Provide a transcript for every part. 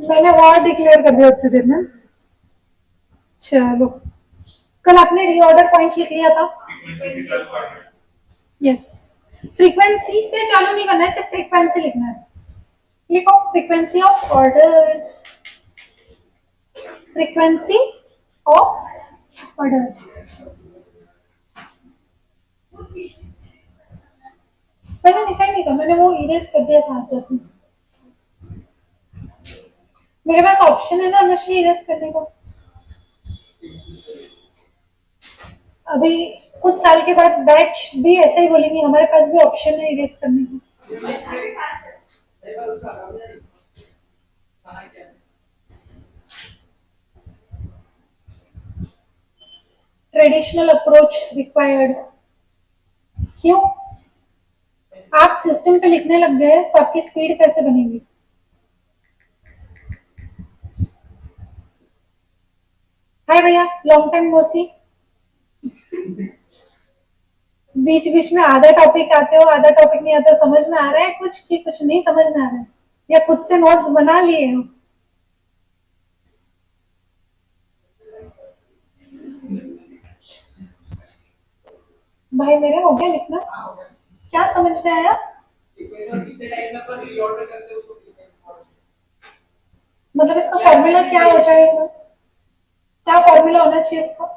मैंने war declare कर दिया उतने देर में। चलो, कल आपने रीऑर्डर पॉइंट लिख लिया था। यस, फ्रीक्वेंसी से चालू नहीं करना है, सिर्फ फ्रीक्वेंसी लिखना है। लिखो frequency of orders, frequency of orders. मैंने लिखा ही नहीं था, मैंने वो इरेज कर दिया था तो मेरे पास ऑप्शन है ना अनुश्री इरेज करने का। अभी कुछ साल के बाद बैच भी ऐसा ही बोलेंगे, हमारे पास भी ऑप्शन है इरेज करने का। Traditional approach required. क्यों? आप सिस्टम पे लिखने लग गए तो आपकी स्पीड कैसे बनेगी? हाय भैया, लॉन्ग टाइम नो सी। बीच बीच में आधा टॉपिक आते हो, आधा टॉपिक नहीं आता। समझ में आ रहा है कुछ कि कुछ नहीं समझ में आ रहा है, या खुद से नोट्स बना लिए हो? भाई मेरे हो गया लिखना। क्या समझ में आया? मतलब इसका फॉर्मूला क्या हो जाएगा? क्या फॉर्मूला होना चाहिए इसका?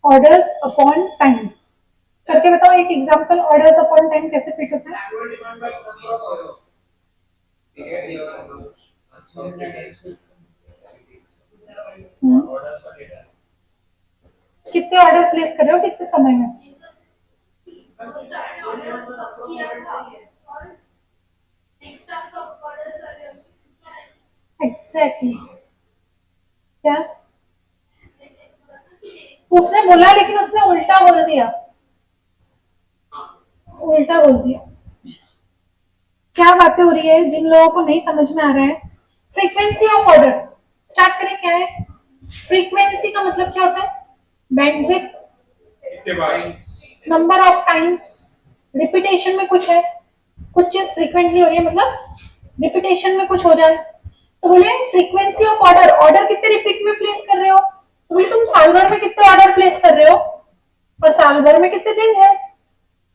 ऑर्डर्स अपॉन टाइम करके बताओ एक एग्जांपल। ऑर्डर्स अपॉन टाइम कैसे फिट होता है? कितने ऑर्डर प्लेस कर रहे हो कितने समय में? एग्जैक्टली। क्या उसने बोला, लेकिन उसने उल्टा बोल दिया। उल्टा बोल दिया। क्या बातें हो रही है जिन लोगों को नहीं समझ में आ रहा है? फ्रीक्वेंसी ऑफ ऑर्डर स्टार्ट करें। क्या है फ्रीक्वेंसी का मतलब? क्या होता है? Bandwidth, number of times, repetition में कुछ है, कुछ चीज फ्रीक्वेंटली हो रही है मतलब रिपीटेशन में कुछ हो रहा है। तो बोले फ्रीक्वेंसी ऑफ ऑर्डर, ऑर्डर कितने रिपीट में प्लेस कर रहे हो? तो बोले तुम साल भर में कितने ऑर्डर प्लेस कर रहे हो, और साल भर में कितने दिन है,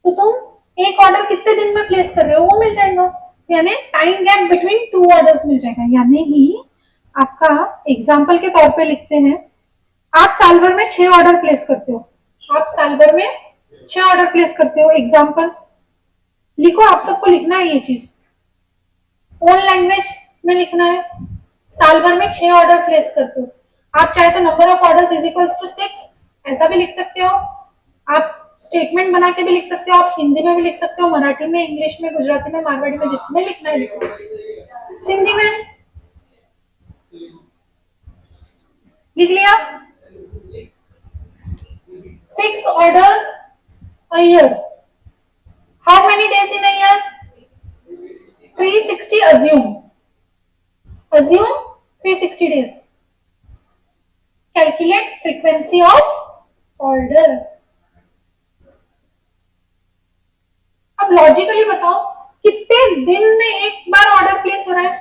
तो तुम एक ऑर्डर कितने दिन में प्लेस कर रहे हो वो मिल जाएगा। यानी time gap between two orders मिल जाएगा। यानी ही आपका एग्जाम्पल के तौर पे लिखते हैं, आप साल भर में 6 ऑर्डर प्लेस करते हो, आप साल भर में 6 ऑर्डर प्लेस करते हो। एग्जाम्पल लिखो, आप सबको लिखना है ये चीज, ओन लैंग्वेज में लिखना है। साल भर में 6 ऑर्डर प्लेस करते हो। आप चाहे तो number of orders is equals to 6 ऐसा भी लिख सकते हो। आप स्टेटमेंट बना के भी लिख सकते हो, आप हिंदी में भी लिख सकते हो, मराठी में, इंग्लिश में, गुजराती में, मारवाड़ी में, जिसमें लिखना है लिखो। सिंधी में लिख लिया 6 orders a year. How many days in a year? 360. Assume 360 days. Calculate frequency of order. अब लॉजिकली बताओ कितने दिन में एक बार ऑर्डर प्लेस हो रहा है?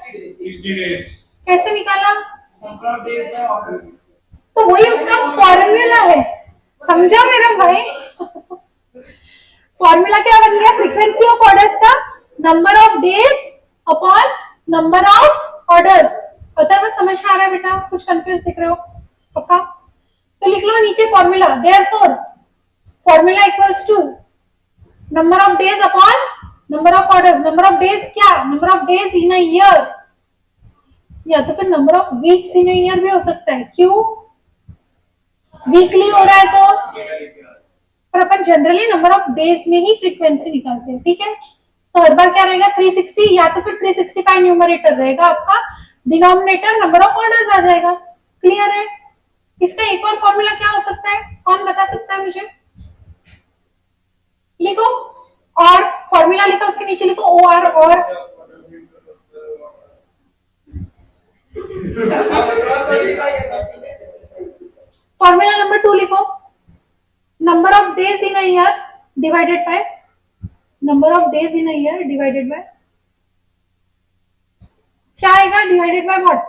60 days. कैसे निकाला? तो वही उसका फॉर्मूला है, समझा मेरा भाई? फॉर्मूला क्या बन गया फ्रीक्वेंसी ऑफ ऑर्डर्स का? Number of days upon number of orders. पता है समझ में आ रहा है बेटा? कुछ कंफ्यूज दिख रहे हो? पक्का? तो लिख लो नीचे formula. Therefore formula equals to number of days upon number of orders. Number of days क्या? Number of days in a year, या तो फिर number of weeks in a year भी हो सकता है। क्यों? वीकली हो रहा है तो, पर अपन जनरली नंबर ऑफ डेज में ही फ्रीक्वेंसी निकालते हैं। ठीक है, तो हर बार क्या रहेगा 360, या तो फिर 365 न्यूमरेटर रहेगा आपका, डिनोमिनेटर नंबर ऑफ ऑर्डर्स आ जाएगा। क्लियर है? इसका एक और फॉर्मूला क्या हो सकता है? कौन बता सकता है मुझे? लिखो, और फॉर्मूला लिखो, उसके नीचे लिखो ओ आर और 2 लिखो, number of days in a year divided by number of days in a year divided by क्या आएगा, divided by what?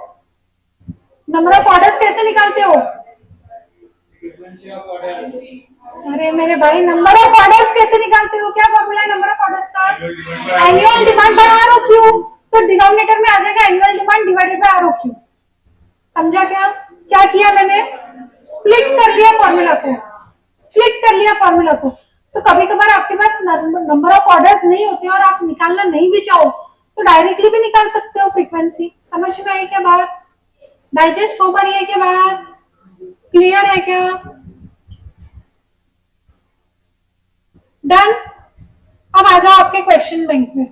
Number of orders कैसे निकालते हो? अरे मेरे भाई, नंबर ऑफ ऑर्डर्स कैसे निकालते हो? क्या फॉर्मूला है नंबर ऑफ ऑर्डर्स का? Annual demand by ROQ. तो डिनोमिनेटर में आ जाएगा annual demand divided by ROQ. समझा क्या? क्या किया मैंने? स्प्लिट कर लिया फॉर्मूला को, स्प्लिट कर लिया फॉर्मूला को। तो कभी कभार आपके पास नंबर ऑफ ऑर्डर्स नहीं होते और आप निकालना नहीं भी चाहो तो डायरेक्टली भी निकाल सकते हो फ्रीक्वेंसी। समझ में आई क्या बात? डाइजेस्ट हो पा रही है क्या बात? क्लियर है क्या? डन। अब आ जाओ आपके क्वेश्चन बैंक में।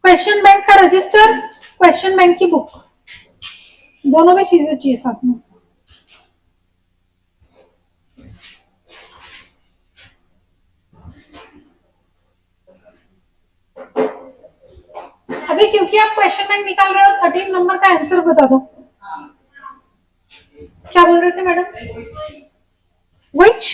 क्वेश्चन बैंक का रजिस्टर, क्वेश्चन बैंक की बुक, दोनों में चीजें चाहिए साथ में। अभी क्योंकि आप क्वेश्चन बैंक निकाल रहे हो, 13 नंबर का आंसर बता दो। क्या बोल रहे थे मैडम? which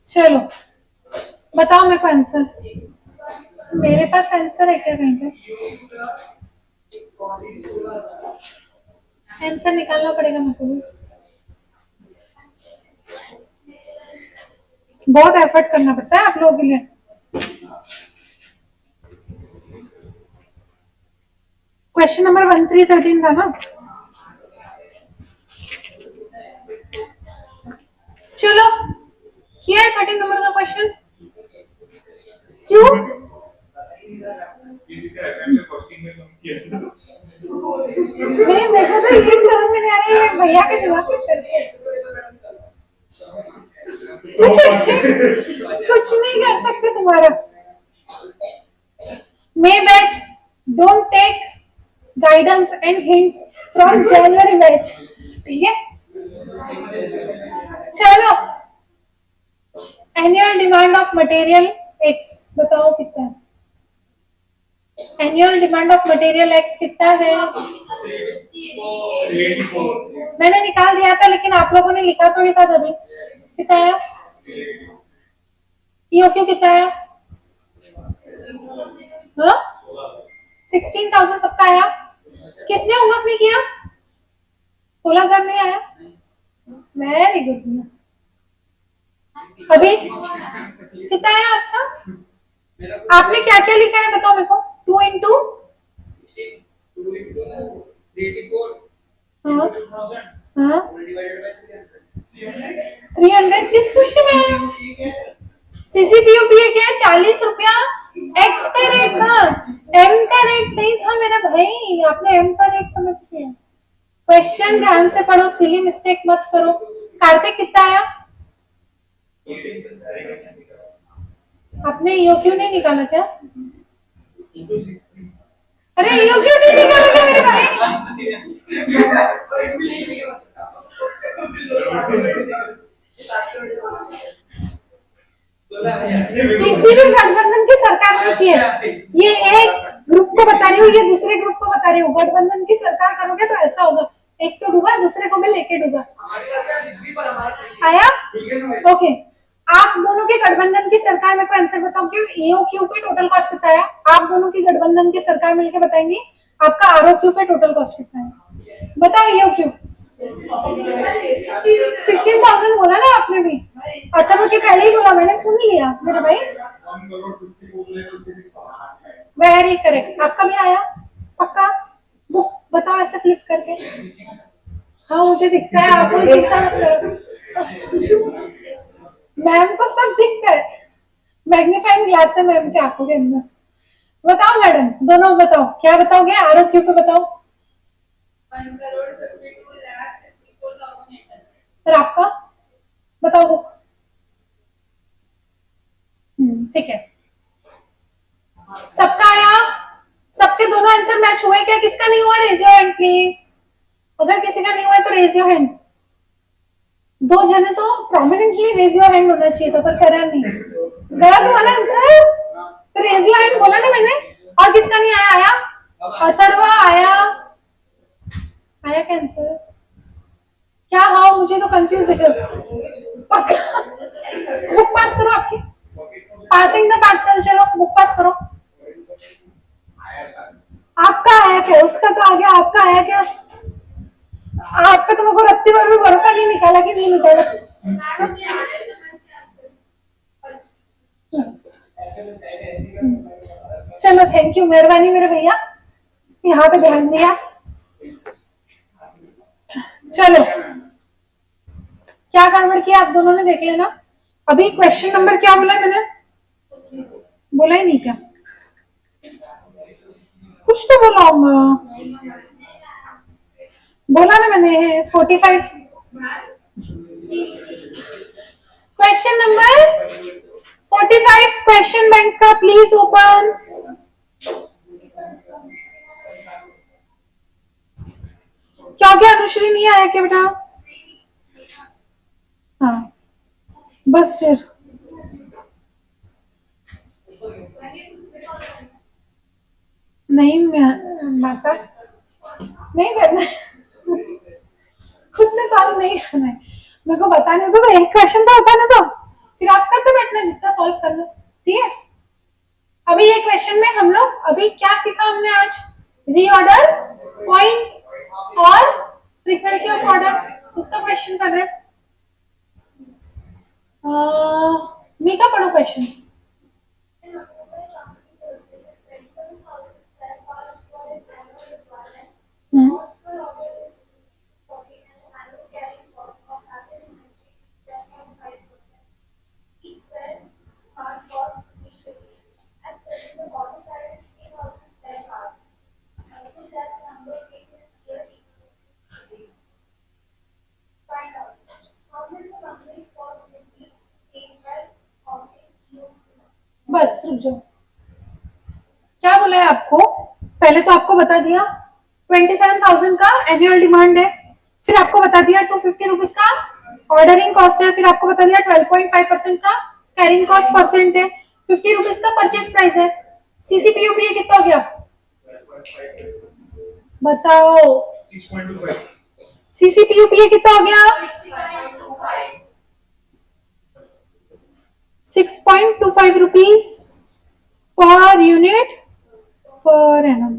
चलो बताओ मेरे को आंसर। मेरे पास आंसर है क्या कहीं पे? आंसर निकालना पड़ेगा मेरे को भी, बहुत एफर्ट करना पड़ता है आप लोगों के लिए। क्वेश्चन नंबर 1313 था ना? चलो किया है 13 नंबर का क्वेश्चन। क्यों? मेरे को तो ये समझ में नहीं आ रहा है भैया के दिमाग में चल रही है। कुछ नहीं कर सकते तुम्हारा। May batch don't take guidance and hints from January batch, ठीक है? चलो annual demand of material X बताओ कितना है? Annual demand of material X कितना है? मैंने निकाल दिया था लेकिन आप लोगों ने लिखा थोड़ी था तभी। कितना है? ईओक्यू कितना है? हाँ 16,000 सबका आया। किसने होमवर्क नहीं किया? 16,000 नहीं आया? Very good. अभी कितना है आपका? आपने क्या क्या लिखा है बताओ मेरे को। 2 into हाँ 300 किस क्वेश्चन है? सीसीपीओपी है क्या? 40 रुपया एक्स का रेट था, एम का रेट नहीं था मेरा भाई। आपने एम का रेट समझ लिया। क्वेश्चन ध्यान से पढ़ो, सिली मिस्टेक मत करो। कार्तिक कितना आया? आपने ईओक्यू नहीं निकाला क्या? अरे ईओक्यू नहीं निकाला क्या मेरे भाई? इसीलिए गठबंधन की सरकार नहीं चाहिए। ये एक ग्रुप को बता रही हूँ, ये दूसरे ग्रुप को बता रही हूँ। गठबंधन की सरकार करोगे तो ऐसा होगा, एक तो डूबा दूसरे को भी लेके डूबा। आया? ओके, आप दोनों के गठबंधन की सरकार में को आंसर बताओ कि ईओक्यू पे टोटल कॉस्ट कितना है? आप दोनों की गठबंधन की सरकार मिलकर बताएंगी आपका आरओक्यू पे टोटल कॉस्ट कितना है। बताओ ईओक्यू। 16,000 बोला ना आपने भी, अथर्व के पहले ही बोला, मैंने सुन लिया मेरे भाई। वेरी करेक्ट, आपका भी आया पक्का? बुक बताओ ऐसे फ्लिप करके। हाँ मुझे दिखता है, आपको चिंता मत करो, मैम को सब दिखता है। मैग्नीफाइंग ग्लास है मैम के आंखों के अंदर। बताओ मैडम, दोनों बताओ क्या बताओगे? आरओक्यू पे बताओ। 1,52,64,800। फिर आपका बताओ। ठीक है, सबका आया? सबके दोनों आंसर मैच हुए क्या? किसका नहीं हुआ रेज योर हैंड प्लीज। अगर किसी का नहीं हुआ तो रेज योर हैंड। 2 जने तो प्रोमिनेंटली रेज योर हैंड होना चाहिए था पर करा नहीं। गया तुम्हारा आंसर? तो रेज योर हैंड बोला ना मैंने। और किसका नहीं आया? आया अथर्वा, आया आया कैंसर क्या? हाँ मुझे तो कंफ्यूज दिख रहा। बुक पास करो आपकी, पासिंग द पार्सल। चलो बुक पास करो। आपका आया क्या? उसका तो आ गया, आपका आया क्या? आप पे तो मेरे को रत्ती भर भी भरोसा नहीं निकाला कि नहीं निकाला। चलो थैंक यू, मेहरबानी मेरे भैया, यहाँ पे ध्यान दिया। चलो क्या गड़बड़ किया आप दोनों ने देख लेना। अभी क्वेश्चन नंबर क्या बोला है मैंने? बोला ही नहीं क्या? कुछ तो बोला होगा, बोला ना मैंने 45। क्वेश्चन नंबर 45 क्वेश्चन बैंक का प्लीज ओपन। क्या हो गया? अनुश्री नहीं आया क्या बेटा? हाँ बस फिर नहीं माता नहीं करना है, खुद से सॉल्व नहीं करना है, मेरे को बताने दो। तो एक क्वेश्चन तो बताने दो, फिर आप करते बैठना जितना सॉल्व करना। ठीक है, अभी ये क्वेश्चन में हम लोग अभी क्या सीखा हमने आज? रीऑर्डर, पॉइंट और फ्रीक्वेंसी ऑफ ऑर्डर, उसका क्वेश्चन कर रहे हैं। मीका पढ़ो क्वेश्चन। बस रुक जाओ, क्या बोला है आपको? पहले तो आपको बता दिया 27,000 का एनुअल डिमांड है, फिर आपको बता दिया 250 रुपीज का ऑर्डरिंग कॉस्ट है, फिर आपको बता दिया 12.5% का कैरिंग कॉस्ट परसेंट है, 50 रुपीज का परचेज प्राइस है। सीसीपीयूपी ये कितना हो गया बताओ? 6.25 कितना हो गया? 6.25 rupees per unit per annum.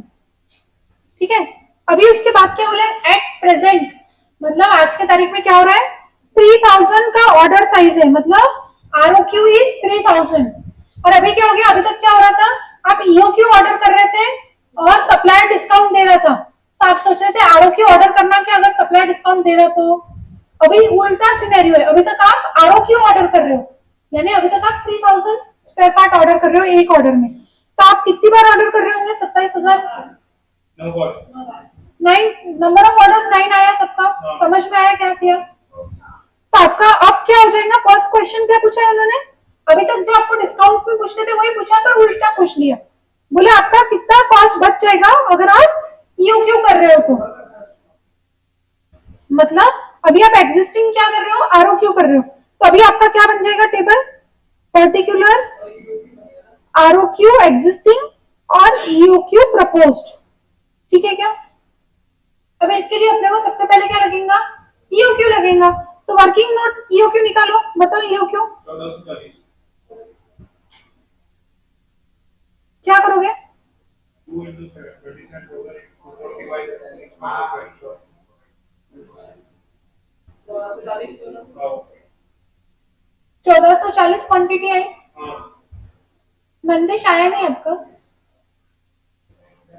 ठीक है, अभी उसके बाद क्या बोला? एट प्रेजेंट, मतलब आज के तारीख में क्या हो रहा है? 3000 का ऑर्डर साइज है, मतलब आरओक्यू इज 3000। और अभी क्या हो गया? अभी तक क्या हो रहा था? आप ईओक्यू ऑर्डर कर रहे थे और सप्लायर डिस्काउंट दे रहा था, तो आप सोच रहे थे आरओक्यू ऑर्डर करना क्या अगर सप्लायर डिस्काउंट दे रहा तो। अभी उल्टा सिनेरियो है, अभी तक आप आरओक्यू ऑर्डर कर रहे हो, यानी अभी तक आप 3000 स्पेयर पार्ट ऑर्डर कर रहे हो एक ऑर्डर में, तो आप कितनी बार ऑर्डर कर रहे होंगे? 27,000। 9 नंबर ऑफ ऑर्डर्स 9 आया सबका। समझ में आया क्या किया? तो आपका अब क्या हो जाएगा? फर्स्ट क्वेश्चन क्या पूछा है उन्होंने? अभी तक जो आपको डिस्काउंट में पूछते थे वही पूछा, पर उल्टा पूछ लिया। बोले आपका कितना कॉस्ट बच जाएगा अगर आप ईओक्यू कर रहे हो तो। मतलब अभी आप एग्जिस्टिंग क्या कर रहे हो? आरओक्यू कर रहे हो, तो अभी आपका क्या बन जाएगा टेबल? पर्टिकुलर्स, आरओक्यू एग्जिस्टिंग और ईओक्यू प्रपोज्ड। ठीक है क्या? अब इसके लिए अपने को सबसे पहले क्या लगेगा? ईओक्यू लगेगा। तो वर्किंग नोट ईओक्यू निकालो, बताओ ईओक्यू क्या करोगे? 1440 क्वांटिटी आई। मंदिश आया नहीं आपका?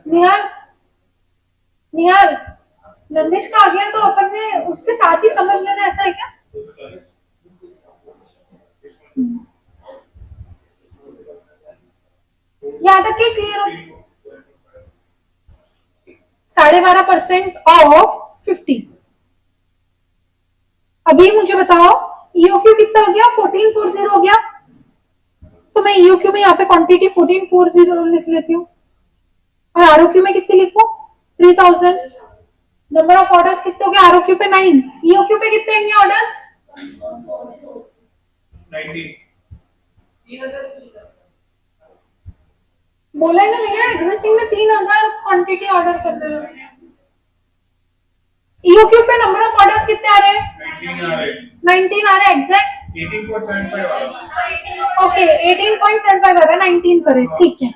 निहाल, निहाल नंदिश का आ गया तो अपन ने उसके साथ ही समझ लेना, ऐसा है क्या? यहाँ तक के क्लियर हो? 12.5% ऑफ 50। अभी मुझे बताओ ईओक्यू कितना हो गया? 1440 हो गया, तो मैं ईओक्यू में यहाँ पे क्वांटिटी 1440 लिख लेती हूँ, और आरओक्यू में कितनी लिखूं? 3000। नंबर ऑफ ऑर्डर्स कितने हो गए? आरओक्यू पे 9, ईओक्यू पे कितने होंगे ऑर्डर्स? 19। बोला है ना भैया, एग्जिस्टिंग में 3000 क्वांटिटी ऑर्डर कर रहे हो। ईओक्यू पे नंबर ऑफ ऑर्डर्स कितने आ रहे हैं? 19 आ रहे हैं एग्जैक्ट। 18.75 आ रहा है। ओके 18.75 आ रहा है, 19 करे, ठीक है।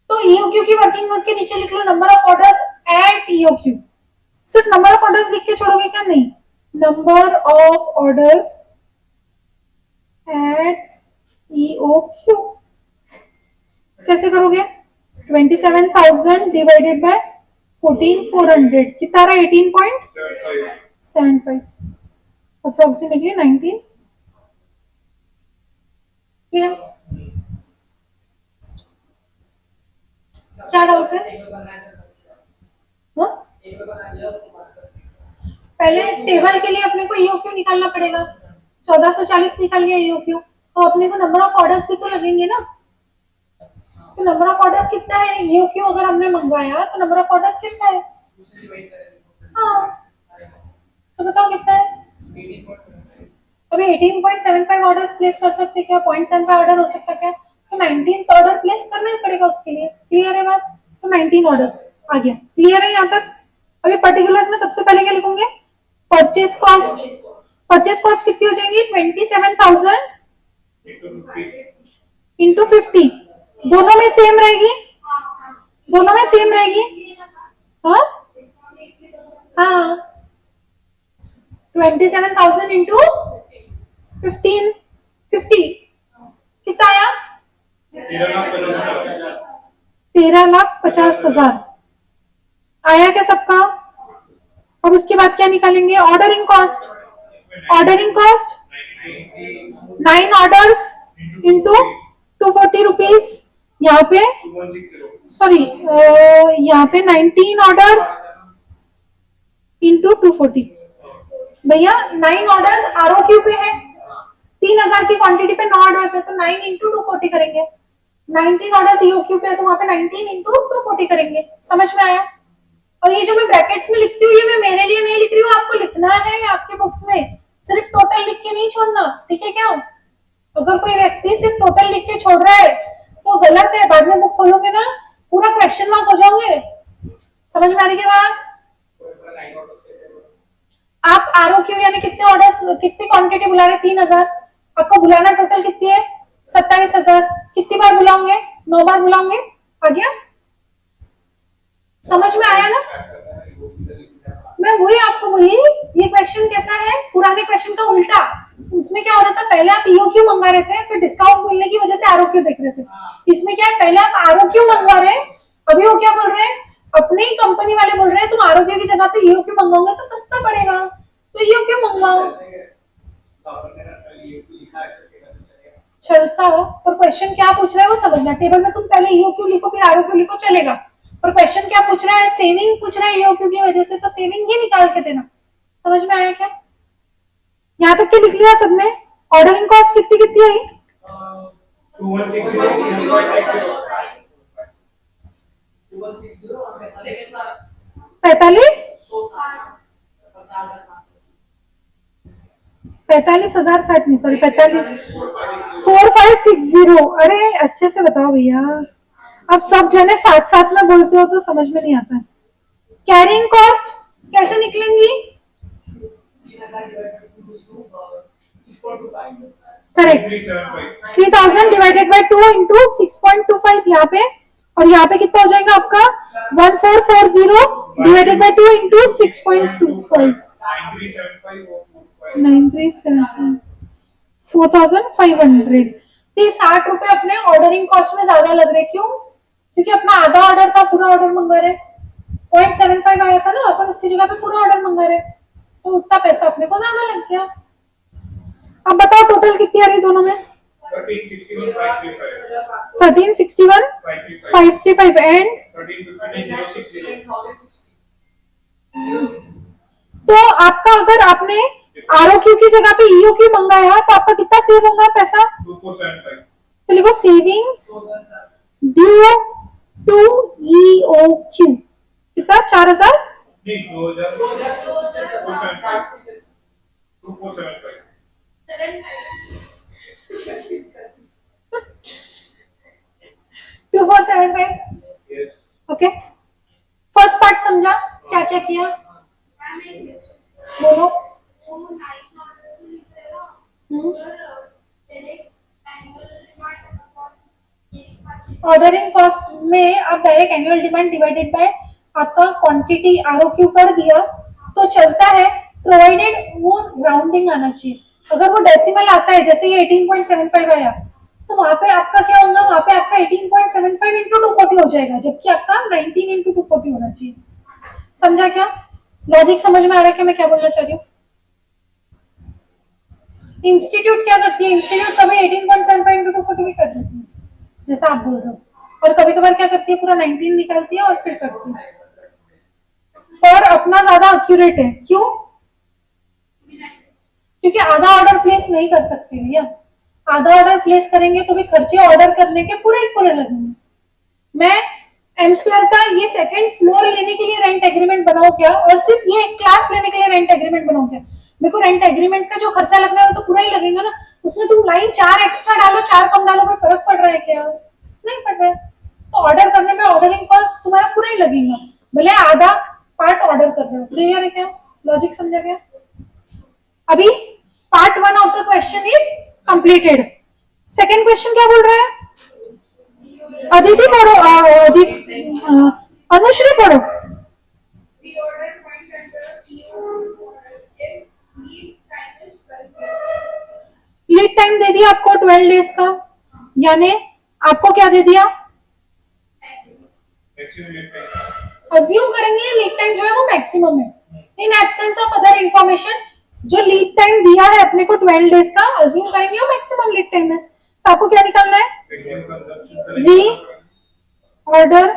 तो ईओक्यू की वर्किंग नोट के नीचे लिख लो number of orders at EOQ. सिर्फ नंबर ऑफ ऑर्डर्स लिख के छोड़ोगे क्या? नहीं, number of orders at EOQ कैसे करोगे? 27,000 डिवाइडेड बाय 14,400 कितना रहा? 18.75 अप्रोक्सीमेटली 19। क्या डाउट है? हाँ? पहले टेबल के लिए अपने को ईओक्यू निकालना पड़ेगा। 1440 निकाल लिया ईओक्यू, तो अपने को नंबर ऑफ ऑर्डर्स भी तो लगेंगे ना। तो नंबर ऑफ ऑर्डर्स कितना है? ईओक्यू अगर हमने मंगवाया तो नंबर ऑफ ऑर्डर्स कितना है? हाँ, तो बताओ कितना है? अभी 18.75 ऑर्डर्स प्लेस कर सकते क्या? 0.75 ऑर्डर हो सकता क्या? तो 19th ऑर्डर प्लेस करना ही पड़ेगा उसके लिए। क्लियर है बात? तो 19 ऑर्डर्स आ गया। क्लियर है यहाँ तक? अभी पर्टिकुलर्स में सबसे पहले क्या लिखूंगे? Purchase cost. परचेज कॉस्ट कितनी हो जाएगी? 27,000 इंटू 50। दोनों में सेम रहेगी? दोनों में सेम रहेगी? हाँ हाँ, 27,000 इंटू 50 कितना आया? 13,50,000 आया क्या सबका? अब उसके बाद क्या निकालेंगे? Ordering cost. Ordering cost 9 orders into 240 rupees. यहाँ पे सॉरी, यहाँ पे 19 ऑर्डर्स इंटू 240। भैया 9 ऑर्डर्स आरओक्यू पे है, 3000 की क्वांटिटी पे 9 ऑर्डर्स है, तो 9 इंटू 240 करेंगे। 19 ऑर्डर्स ईओक्यू पे है तो वहां पे 19 इंटू 240 करेंगे। समझ में आया? और ये जो मैं ब्रैकेट्स में लिखती हूँ, ये मैं मेरे लिए नहीं लिख रही हूँ, आपको लिखना है आपके बुक्स में। सिर्फ टोटल लिख के नहीं छोड़ना, ठीक है क्या? अगर कोई व्यक्ति सिर्फ टोटल लिख के छोड़ रहा है तो गलत है। बाद में बुक खोलोगे ना, पूरा क्वेश्चन मार्क हो जाओगे। समझ में आ रही है बात? आप आरओक्यू यानी कितने ऑर्डर्स, कितनी क्वांटिटी बुला रहे? 3000। आपको बुलाना टोटल कितनी है? 27,000। कितनी बार बुलाओगे? 9 बार बुलाओगे। आ गया? समझ में आया ना? मैं वही आपको बोली, ये क्वेश्चन कैसा है? पुराने क्वेश्चन का उल्टा। उसमें क्या हो रहा था? पहले आप ईओक्यू मंगवा रहे थे, फिर डिस्काउंट मिलने की वजह से आरओक्यू देख रहे थे। इसमें क्या है? पहले आप आरओक्यू मंगवा रहे हैं, अभी वो क्या बोल रहे हैं? अपने ही कंपनी वाले बोल रहे हैं तुम आरओक्यू की जगह पे ईओक्यू मंगवाओगे तो सस्ता पड़ेगा, तो ईओक्यू मंगवाओ। चलता हो, पर क्वेश्चन क्या पूछ रहा है वो समझना। टेबल में तुम पहले ईओक्यू लिखो फिर आरओक्यू लिखो, चलेगा। पर क्वेश्चन क्या पूछ रहा है? सेविंग पूछ रहा है ईओक्यू की वजह से, तो सेविंग ही निकाल के देना। समझ में आया क्या? यहाँ तक के लिख लिया सबने? ऑर्डरिंग कॉस्ट कितनी कितनी आई? 45 45,060 नहीं, सॉरी 45 4560। अरे अच्छे से बताओ भैया, अब सब जने साथ साथ में बोलते हो तो समझ में नहीं आता है। कैरिंग कॉस्ट कैसे निकलेंगी? करेक्ट, 3000 डिवाइडेड बाय 2 इंटू 6.25 यहाँ पे, और यहाँ पे कितना हो जाएगा आपका? 1440 डिवाइडेड बाय 2 इंटू 6.25। 9375 4500। तो ये 60 रुपए अपने ऑर्डरिंग कॉस्ट में ज्यादा लग रहे। क्यों? क्योंकि अपना आधा ऑर्डर था, पूरा ऑर्डर मंगा रहे। 0.75 आया था ना, अपन उसकी जगह पे पूरा ऑर्डर मंगा रहे, तो उतना पैसा अपने को ज्यादा लग गया। अब बताओ टोटल कितनी आ रही दोनों में? 1361 535 एंड तो आपका, अगर आपने आरओक्यू की जगह पे ईओक्यू मंगाया तो आपका कितना सेव होगा पैसा? 2475। तो लिखो सेविंग्स ड्यू टू ईओक्यू कितना? 4000 नहीं, 2475। 2475 ओके। फर्स्ट पार्ट समझा, क्या क्या किया बोलो। ऑर्डरिंग कॉस्ट में आप direct annual demand divided bye आपका क्वांटिटी आरओक्यू कर दिया तो चलता है, प्रोवाइडेड वो राउंडिंग आना चाहिए। अगर वो डेसिमल आता है, जैसे ये 18.75 आया, तो वहां पे आपका क्या होगा, वहां पे आपका 18.75 इंटू 240 हो जाएगा, जबकि आपका 19 इंटू 240 होना चाहिए। समझा क्या? लॉजिक समझ में आ रहा है कि मैं क्या बोलना चाह रही हूँ? इंस्टीट्यूट क्या करती है, इंस्टीट्यूट कभी 18.75 इंटू 240 भी कर देती है जैसा आप बोल रहे हो, और कभी कभार क्या करती है, पूरा 19 निकालती है और फिर करती है। और अपना ज्यादा एक्यूरेट है, क्यों? क्योंकि आधा ऑर्डर प्लेस नहीं कर सकते भैया, आधा ऑर्डर प्लेस करेंगे तो भी खर्चे ऑर्डर करने के पूरे पूरे लगेंगे। मैं एम स्क्वायर का ये सेकंड फ्लोर लेने के लिए रेंट एग्रीमेंट बनाऊं क्या, और सिर्फ ये क्लास लेने के लिए रेंट एग्रीमेंट बनाऊं क्या? मेरे को रेंट एग्रीमेंट का जो खर्चा लगना है वो तो पूरा ही लगेगा ना, उसमें तुम लाइन 4 एक्स्ट्रा डालो 4 कम डालो, कोई फर्क पड़ रहा है क्या? नहीं पड़ रहा है। तो ऑर्डर करने में ऑर्डरिंग कॉस्ट तुम्हारा पूरा ही लगेगा, भले आधा पार्ट ऑर्डर कर रहे हो। क्लियर है क्या? लॉजिक समझा गया? अभी part 1 of the question is completed. Second question क्या बोल रहा है? अदिति पढ़ो, अनुश्री पढ़ो। लीड टाइम दे दिया आपको 12 डेज का, यानी आपको क्या दे दिया? अज्यूम करेंगे लीड टाइम जो है वो मैक्सिमम है, in absence of other information जो लीड टाइम दिया है अपने को 12 डेज का, अज्यूम करेंगे वो मैक्सिमम लीड टाइम है। तो आपको क्या निकालना है? री ऑर्डर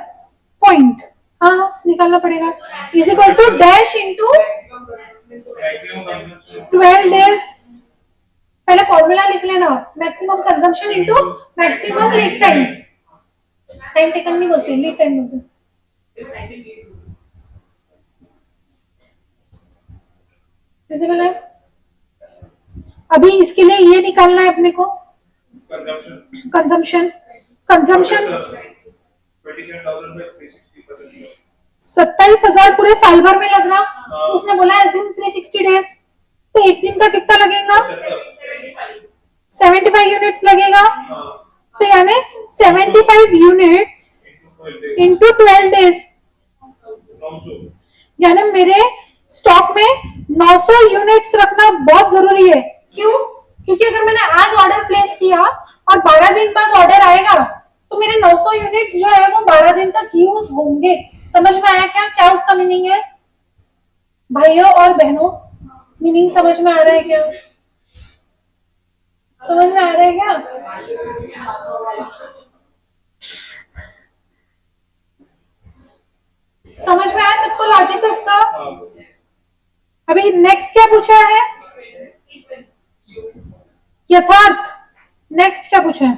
पॉइंट, हाँ निकालना पड़ेगा, is equal to dash into 12 days. पहले फॉर्मूला लिख लेना, maximum consumption into maximum lead time. Time taken नहीं बोलते, लीड टाइम बोलते। विजिबल है? अभी इसके लिए ये निकालना है अपने को कंजम्पशन। कंजम्पशन 27,000 पूरे साल भर में लग रहा, तो उसने बोला एज्यूम 360 डेज, तो एक दिन का कितना लगेगा? 75 यूनिट्स लगेगा, तो यानी 75 यूनिट्स इंटू 12 डेज, यानी मेरे स्टॉक में 900 यूनिट्स रखना बहुत जरूरी है। क्यों? क्योंकि अगर मैंने आज ऑर्डर प्लेस किया और 12 दिन बाद ऑर्डर आएगा तो मेरे 900 यूनिट्स जो है वो 12 दिन तक यूज होंगे। समझ में आया क्या? क्या उसका मीनिंग है भाइयों और बहनों? मीनिंग समझ में आ रहा है क्या? समझ में आ रहा है क्या? समझ में आया सबको लॉजिक उसका? अभी नेक्स्ट क्या पूछा है? यथार्थ। नेक्स्ट क्या पूछा है?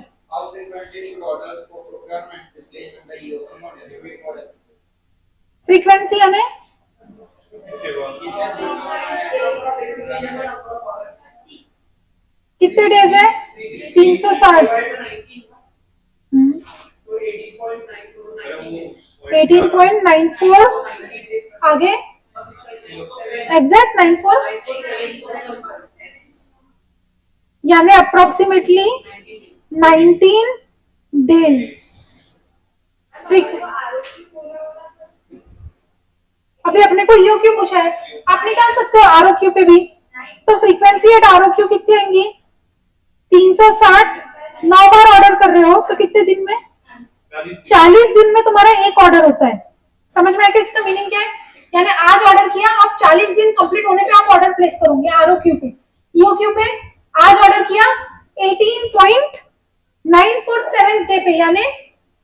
फ्रीक्वेंसी यानी कितने डेज है? 360। 18.94 आगे एग्जैक्ट 94, यानी अप्रोक्सीमेटली 19 डेज। अभी अपने को ईओ क्यू पूछा है, आप निकाल सकते हो आरओ क्यू पे भी, तो फ्रीक्वेंसी एट आरओ क्यू कितनी आएंगी? 360, 9 बार ऑर्डर कर रहे हो तो कितने दिन में? 40 दिन में तुम्हारा एक ऑर्डर होता है। समझ में आया कि इसका मीनिंग क्या है? यानी आज ऑर्डर किया, आप 40 दिन कंप्लीट होने पे आप ऑर्डर प्लेस करोगे आरओ क्यू पे। ईओ क्यू पे आज ऑर्डर किया 18.947 डे पे, यानी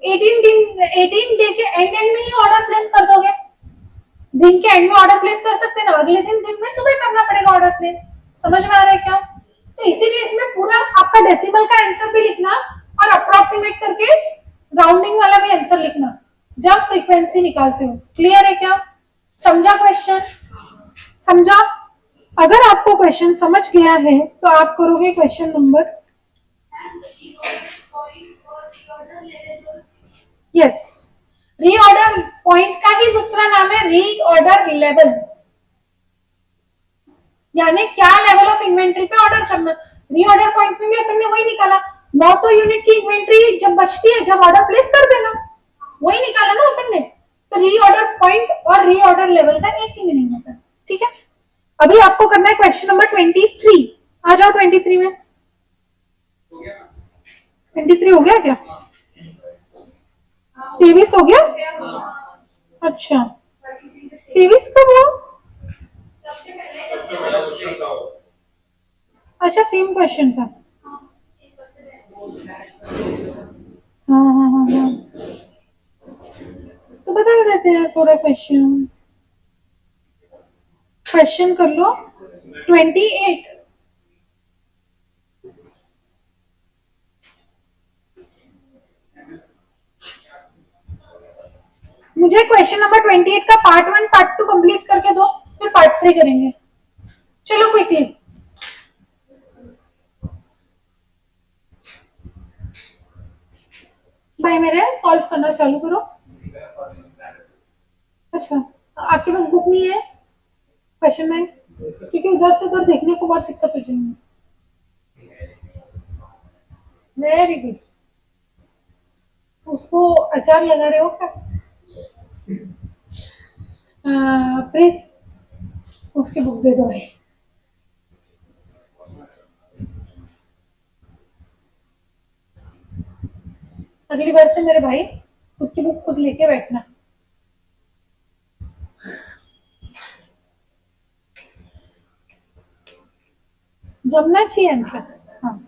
18 डे के एंड में ही ऑर्डर प्लेस कर दोगे। दिन के एंड में ऑर्डर प्लेस कर सकते हैं ना, अगले दिन में सुबह करना पड़ेगा ऑर्डर प्लेस। समझ में आ रहा है क्या? तो इसीलिए इसमें पूरा आपका डेसिमल का आंसर भी लिखना और अप्रोक्सीमेट करके राउंडिंग वाला भी आंसर लिखना जब फ्रीक्वेंसी निकालते हो। क्लियर है क्या? समझा क्वेश्चन? समझा? अगर आपको क्वेश्चन समझ गया है तो आप करोगे question number yes, reorder point का ही दूसरा नाम है रीऑर्डर लेवल, यानी क्या लेवल ऑफ इन्वेंट्री पे ऑर्डर करना। रीऑर्डर पॉइंट में भी अपन ने वही निकाला, 900 यूनिट की इन्वेंट्री जब बचती है जब ऑर्डर प्लेस कर देना, वही निकाला ना अपन ने। तो रीऑर्डर पॉइंट और रीऑर्डर लेवल का एक ही मीनिंग होता है। ठीक है, अभी आपको करना है क्वेश्चन नंबर 23। आ जाओ 23 में। 23 हो गया क्या? 23 हो गया? अच्छा, 23 कब हुआ? अच्छा, सेम क्वेश्चन था। हाँ हाँ हाँ हाँ, तो बता देते हैं थोड़ा क्वेश्चन। क्वेश्चन कर लो 28। मुझे क्वेश्चन नंबर 28 का पार्ट 1 पार्ट 2 कंप्लीट करके दो, फिर पार्ट 3 करेंगे। चलो क्विकली। भाई मेरे सॉल्व करना चालू करो। अच्छा, आपके पास बुक नहीं है क्वेश्चन बैंक? क्योंकि उधर से उधर देखने को बहुत दिक्कत हो जाएगी। Very good. उसको अचार लगा रहे हो क्या? प्रीत, उसकी बुक दे दो भाई। अगली बार से मेरे भाई खुद की बुक खुद लेके बैठना। जमना चाहिए आंसर। हाँ,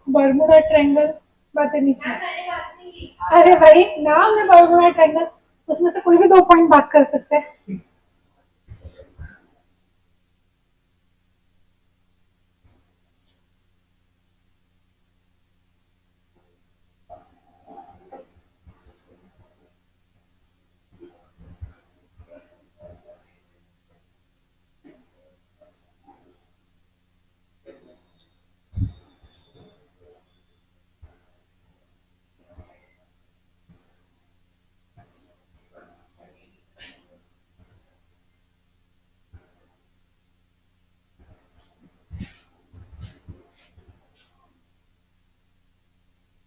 बर्मुडा ट्रायंगल, बातें नीचे। अरे भाई, नाम है बर्मुडा ट्रायंगल, उसमें से कोई भी 2 पॉइंट बात कर सकते हैं।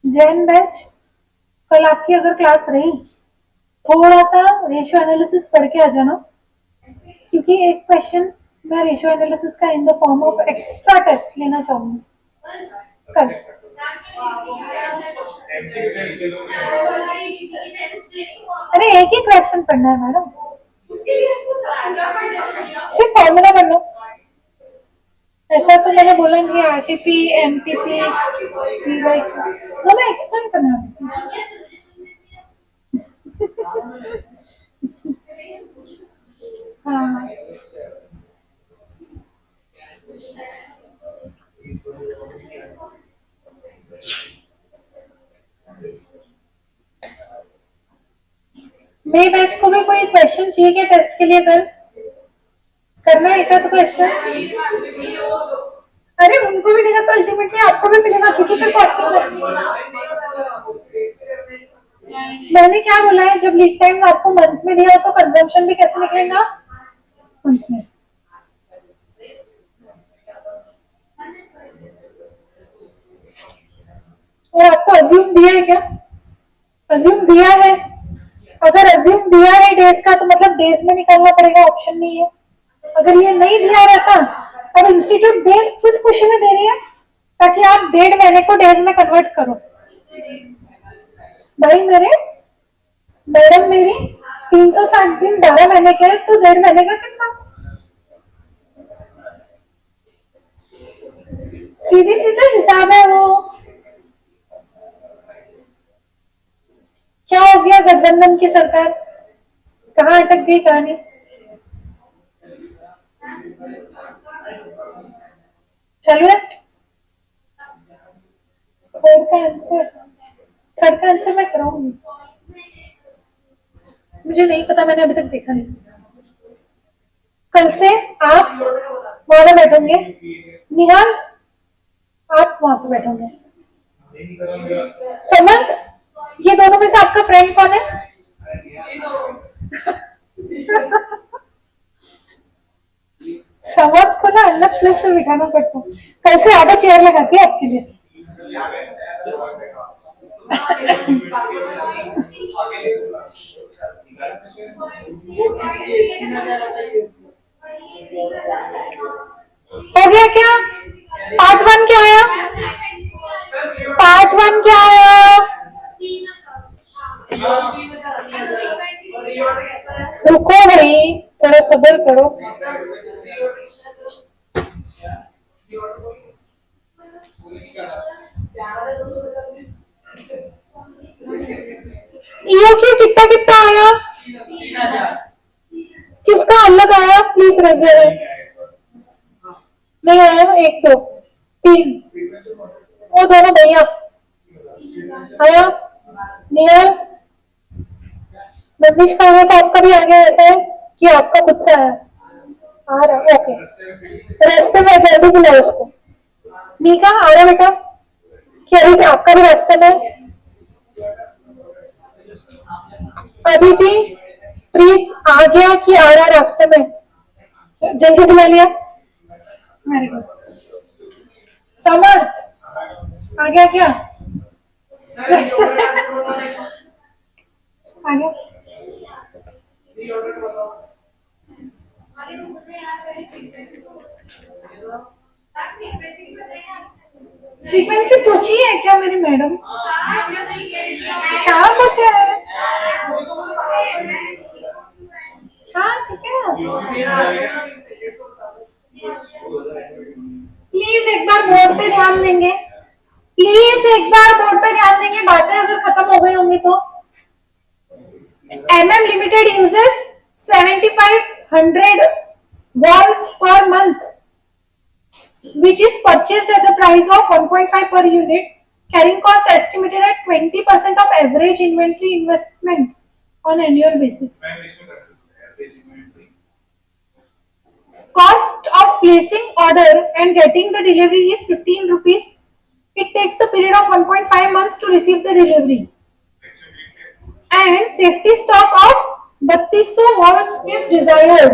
जैन बैच, कल आपकी अगर क्लास रही, थोड़ा सा रेशियो एनालिसिस पढ़ के आ जाना, क्योंकि एक क्वेश्चन मैं रेशियो एनालिसिस का in the form of extra test लेना चाहूंगी कल। अरे एक ही क्वेश्चन पढ़ना है मैडम, सिर्फ फॉर्मूला पढ़ लो। ऐसा तो मैंने बोला नहीं, आरटीपी एमटीपी वो मैं एक्सप्लेन करना हाँ। मेरे बैच को भी कोई क्वेश्चन चाहिए क्या टेस्ट के लिए? कल करना है एक आध क्वेश्चन। अरे उनको मिलेगा तो अल्टीमेटली आपको भी मिलेगा, क्योंकि फिर कॉस्टिंग। मैंने क्या बोला है, जब लीड टाइम आपको मंथ में दिया हो तो कंजम्पशन भी कैसे निकलेगा? मंथ में। और आपको अज्यूम दिया है क्या? अज्यूम दिया है? अगर अज्यूम दिया है डेज का तो मतलब डेज में निकालना पड़ेगा, ऑप्शन नहीं है। अगर ये नहीं दिया रहता, अब इंस्टीट्यूट डेज किस खुशी में दे रही है? ताकि आप 1.5 महीने को डेज में कन्वर्ट करो। भाई मेरे, मैडम मेरी 360 दिन 12 महीने के, तो 1.5 महीने का कितना? सीधी सीधा हिसाब है वो। गठबंधन की सरकार, कहाँ अटक गई कहानी? चालू है। थर्ड का आंसर, थर्ड का आंसर मैं कराऊंगी, मुझे नहीं पता, मैंने अभी तक देखा नहीं। कल से आप वहां पे बैठोगे, निहाल आप वहां पे बैठोगे। समर्थ, ये दोनों में से आपका फ्रेंड कौन है? समर्थ को ना अलग प्लेस में बिठाना पड़ता है, कल से आधा चेयर लगाती है आपके लिए। हो गया क्या? पार्ट वन क्या आया? पार्ट वन क्या आया? रुको भाई, थोड़ा सब्र करो। ईओक्यू कितना कितना आया? किसका अलग आया? प्लीज रेजर नहीं आया। एक दो तीन, वो दोनों भैया आया। निहाल, नंदिश का आया तो आपका भी आ गया, ऐसा है कि आपका खुद से आया? आ रहा, ओके। रास्ते में जल्दी बुलाओ उसको। मीका आ रहा बेटा? कि अभी आपका भी रास्ते में? अदिति, प्रीत आ गया कि आ रहा रास्ते में? जल्दी बुला लिया। Very good. समर्थ आ गया क्या? आ गया। फ्रीक्वेंसी पूछी है क्या मेरी मैडम? कहाँ पूछा है? हाँ ठीक है। प्लीज एक बार बोर्ड पे ध्यान देंगे, प्लीज एक बार बोर्ड पे ध्यान देंगे, बातें अगर खत्म हो गई होंगी तो। MM Limited uses 7500 walls per month, which is purchased at the price of 1.5 per unit. Carrying cost estimated at 20% of average inventory investment on annual basis. Cost of placing order and getting the delivery is 15 rupees. It takes a period of 1.5 months to receive the delivery. And safety stock of 3200 walls is desired.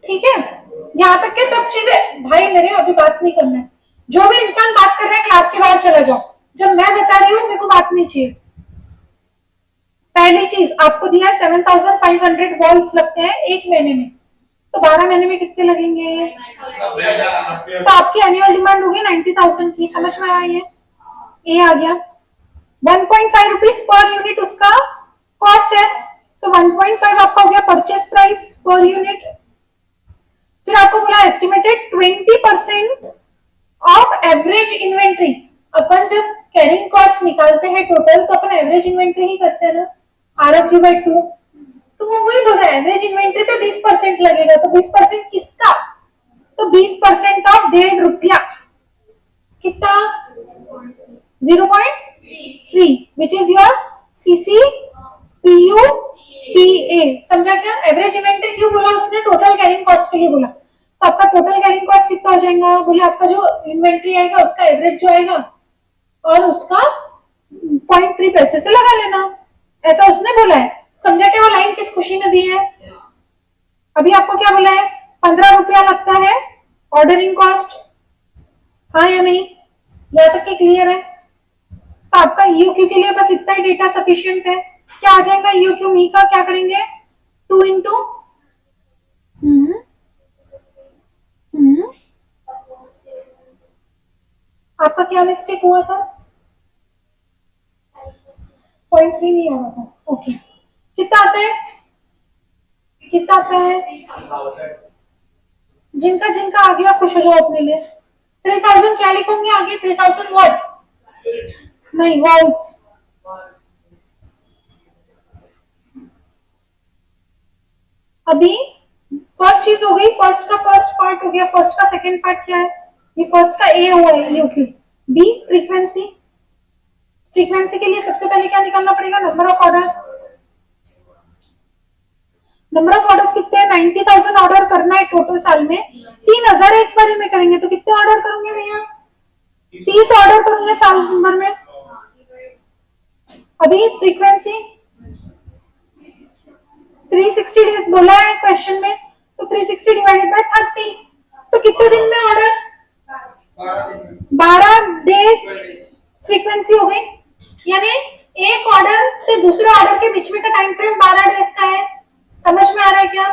ठीक है, यहाँ तक के सब चीजें भाई मेरे अभी बात नहीं करना है। जो भी इंसान बात कर रहा है क्लास के बाहर चला जाओ, जब मैं बता रही हूँ मेरे को बात नहीं चाहिए। पहली चीज आपको दिया 7500 वॉल्स लगते हैं एक महीने में, तो 12 महीने में कितने लगेंगे? तो आपकी एनुअल डिमांड होगी 90,000 की। समझ में आया? ये आ गया। 1.5 रुपीज पर यूनिट उसका कॉस्ट है, तो 1.5 आपका हो गया परचेस प्राइस पर यूनिट। फिर आपको बोला एस्टिमेटेड 20% ऑफ एवरेज इन्वेंट्री। अपन जब कैरिंग कॉस्ट निकालते हैं टोटल, तो अपन एवरेज इन्वेंट्री ही करते हैं ना, RQ/2। तो वो वही बोल रहा है एवरेज इन्वेंट्री पे 20% लगेगा, तो 20% किसका? तो 20% ऑफ 1.5 रुपया, कितना? 0.3, विच इज योर CCPUPA। समझा क्या? एवरेज इन्वेंट्री क्यों बोला उसने? टोटल कैरिंग कॉस्ट के लिए बोला। तो आपका टोटल कैरिंग कॉस्ट कितना हो जाएगा? बोले आपका जो इन्वेंट्री आएगा उसका एवरेज जो आएगा और उसका 0.3 पैसे से लगा लेना, ऐसा उसने बोला है। समझा क्या? वो लाइन किस खुशी में दी है? अभी आपको क्या बोला है? 15 रुपया लगता है ऑर्डरिंग कॉस्ट, हाँ या नहीं? यहाँ तक के क्लियर है? तो आपका ईओक्यू के लिए बस इतना ही डेटा सफिशिएंट है। क्या आ जाएगा ईओक्यू मी का? क्या करेंगे? 2 इंटू आपका क्या मिस्टेक हुआ था? 0.3 नहीं आ रहा था। ओके, कितना आता है? कितना आता है? जिनका जिनका आ गया खुश हो जाओ अपने लिए। 3000 क्या लिखोगे आगे? 3000 व्हाट? नहीं, वॉल्स। अभी फर्स्ट चीज हो गई, फर्स्ट का फर्स्ट पार्ट हो गया, फर्स्ट का सेकंड पार्ट क्या है, ये फर्स्ट का ए हुआ है, ये क्यू। बी फ्रीक्वेंसी, फ्रीक्वेंसी के लिए सबसे पहले क्या निकालना पड़ेगा, number of orders. Number of orders कितने हैं, 90,000 ऑर्डर करना है टोटल साल में, 3,000 एक बारी में करेंगे तो कितने ऑर्डर करूंगे भैया, 30 ऑर्डर करूंगे साल भर में। अभी फ्रीक्वेंसी 360 डेज बोला है क्वेश्चन में, तो 360 डिवाइडेड बाय 30, तो कितने दिन में ऑर्डर, 12 डेज फ्रीक्वेंसी हो गई। यानी एक ऑर्डर से दूसरे ऑर्डर के बीच में का टाइम फ्रेम 12 डेज का है। समझ में आ रहा है क्या?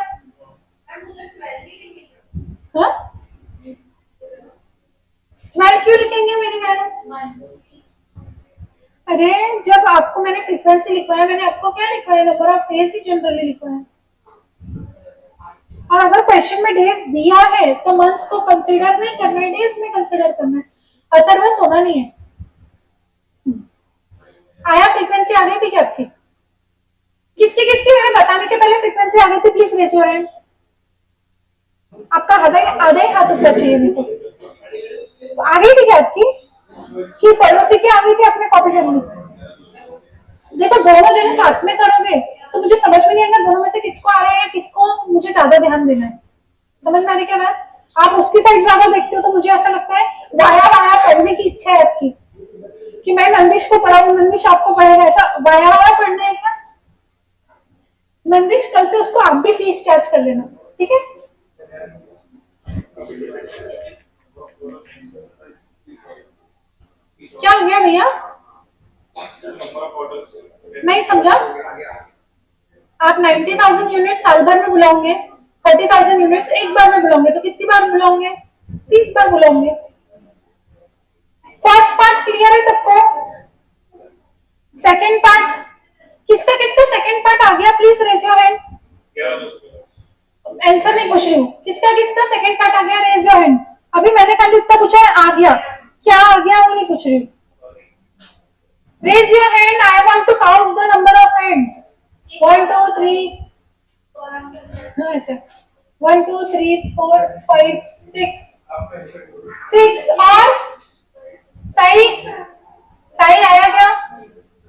हाँ, 12 क्यों लिखेंगे मेरी मैडम? अरे जब आपको मैंने फ्रीक्वेंसी लिखवाया, मैंने आपको क्या लिखवाया, number of days he generally लिखवाया। और अगर क्वेश्चन में डेज दिया है तो मंथ्स को कंसीडर नहीं करना है, डेज में कंसीडर करना है, अदरवाइज होना नहीं है। आया, फ्रीक्वेंसी आ गई थी क्या आपकी? किसकी किसकी मैंने बताने के पहले फ्रीक्वेंसी आ गई थी, प्लीज रेज योर हैंड। आपका आधा ही हाथ ऊपर चाहिए मेरे को। आ गई थी क्या आपकी, कि पड़ोसी की आ गई थी, आपने कॉपी करनी? देखो दोनों जने साथ में करोगे तो मुझे समझ में नहीं आएगा दोनों में से किसको आ रहा है या किसको मुझे ज्यादा ध्यान देना है। समझ में आ रही क्या बात? आप उसकी साइड ज्यादा देखते हो तो मुझे ऐसा लगता है वाया वाया पढ़ने की इच्छा है आपकी, कि मैं नंदिश को पढ़ाऊं, नंदिश आपको पढ़ेगा, ऐसा वाया वाया पढ़ना है क्या? नंदिश कल से उसको आप भी फीस चार्ज कर लेना, ठीक है? क्या हो गया भैया, नहीं समझा? आप 90,000 यूनिट साल भर में बुलाओगे, 30,000 यूनिट्स एक बार में बुलाओगे, तो कितनी बार बुलाओगे, 30 बार बुलाओगे। फर्स्ट पार्ट क्लियर है सबको? सेकंड पार्ट, किसका किसका सेकंड पार्ट आ गया, please raise your hand. Answer नहीं पूछ रही हूँ, किसका किसका सेकंड पार्ट आ गया, रेज योर हैंड। अभी मैंने खाली इतना पूछा है आ गया, क्या आ गया वो नहीं पूछ रही हूँ। Raise your hand, I want to count the number of hands. 1 2 3, अच्छा 1 2 3 4 5 6 6 और सही, सही आया क्या?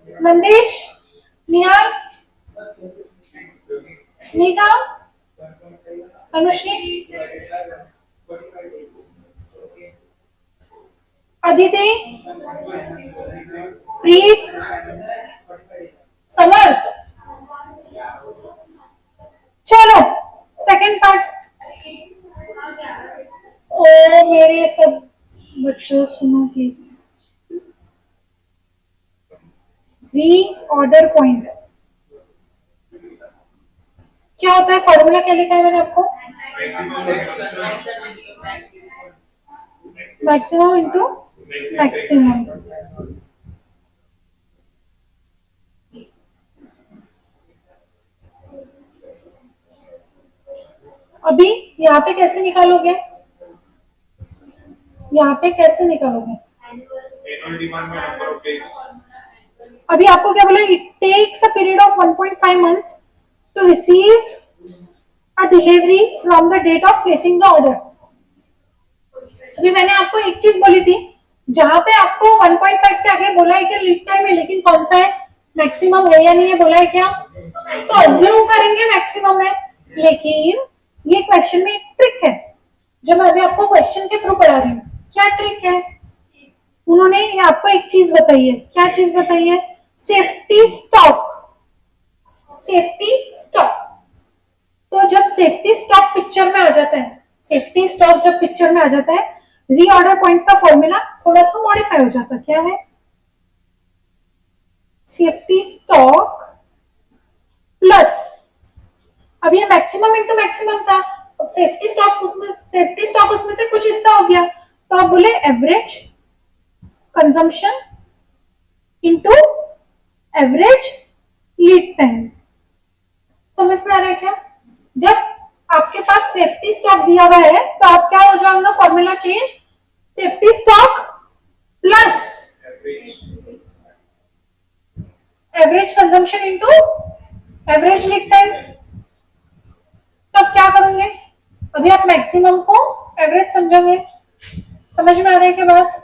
मंदेश, निहाल, नीता, अनुश्री, अदिति, प्रीत, समर्थ। चलो सेकंड पार्ट। ओ मेरे सब बच्चों सुनो प्लीज, रीऑर्डर पॉइंट क्या होता है, फॉर्मूला क्या लिखा है मैंने आपको, मैक्सिमम इंटू मैक्सिमम। अभी यहाँ पे कैसे निकालोगे, यहाँ पे कैसे निकालोगे? अभी आपको क्या बोला, it takes a period of 1.5 months to receive a delivery from the date of placing the order. अभी मैंने आपको एक चीज बोली थी, जहां पे आपको 1.5 के आगे बोला है कि लीड टाइम है, लेकिन कौन सा है, मैक्सिमम है या नहीं है बोला है क्या, तो अज्यूम करेंगे मैक्सिमम है। लेकिन ये क्वेश्चन में एक ट्रिक है, जो मैं अभी आपको क्वेश्चन के थ्रू पढ़ा रही हूँ। क्या ट्रिक है? उन्होंने आपको एक चीज बताई है, क्या चीज बताई है, सेफ्टी स्टॉक। सेफ्टी स्टॉक, तो जब सेफ्टी स्टॉक पिक्चर में आ जाता है, सेफ्टी स्टॉक जब पिक्चर में आ जाता है, रीऑर्डर पॉइंट का फॉर्मूला थोड़ा सा मॉडिफाई हो जाता है। क्या है? सेफ्टी स्टॉक प्लस, अब ये मैक्सिमम इंटू मैक्सिमम था, अब सेफ्टी स्टॉक उसमें से कुछ हिस्सा हो गया, तो आप बोले average consumption into average lead time. समझ में आ रहा है क्या? जब आपके पास सेफ्टी स्टॉक दिया हुआ है तो आप क्या हो जाएगा, formula change, safety stock plus average consumption into average lead time. क्या करोगे, अभी आप मैक्सिमम को एवरेज समझोगे, समझ में आ रहा है क्या बात?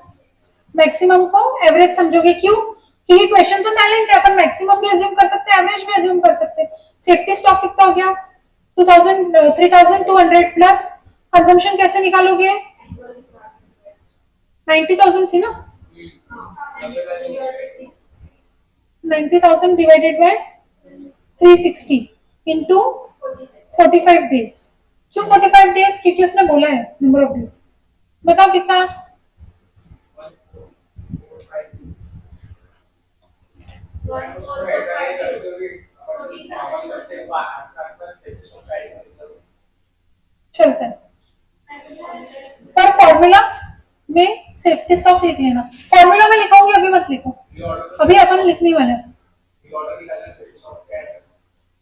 मैक्सिमम को एवरेज समझोगे, क्यों? क्योंकि क्वेश्चन तो साइलेंट है, अपन मैक्सिमम भी अज्यूम कर सकते हैं, एवरेज भी अज्यूम कर सकते हैं। सेफ्टी स्टॉक कितना हो गया? 3200 प्लस कंजम्पशन कैसे निकालोगे? 90,000 थी ना, 90,000 डिवाइडेड बाय 360 इंटू 45 डेज। क्यों 45 डेज? क्योंकि उसने बोला है नंबर ऑफ डेज। बताओ कितना? चलता है, पर फॉर्मूला में सेफ्टी स्टॉक लिख लेना। फॉर्मूला में लिखोगे, अभी मत लिखो, अभी अपन लिखने वाले हैं।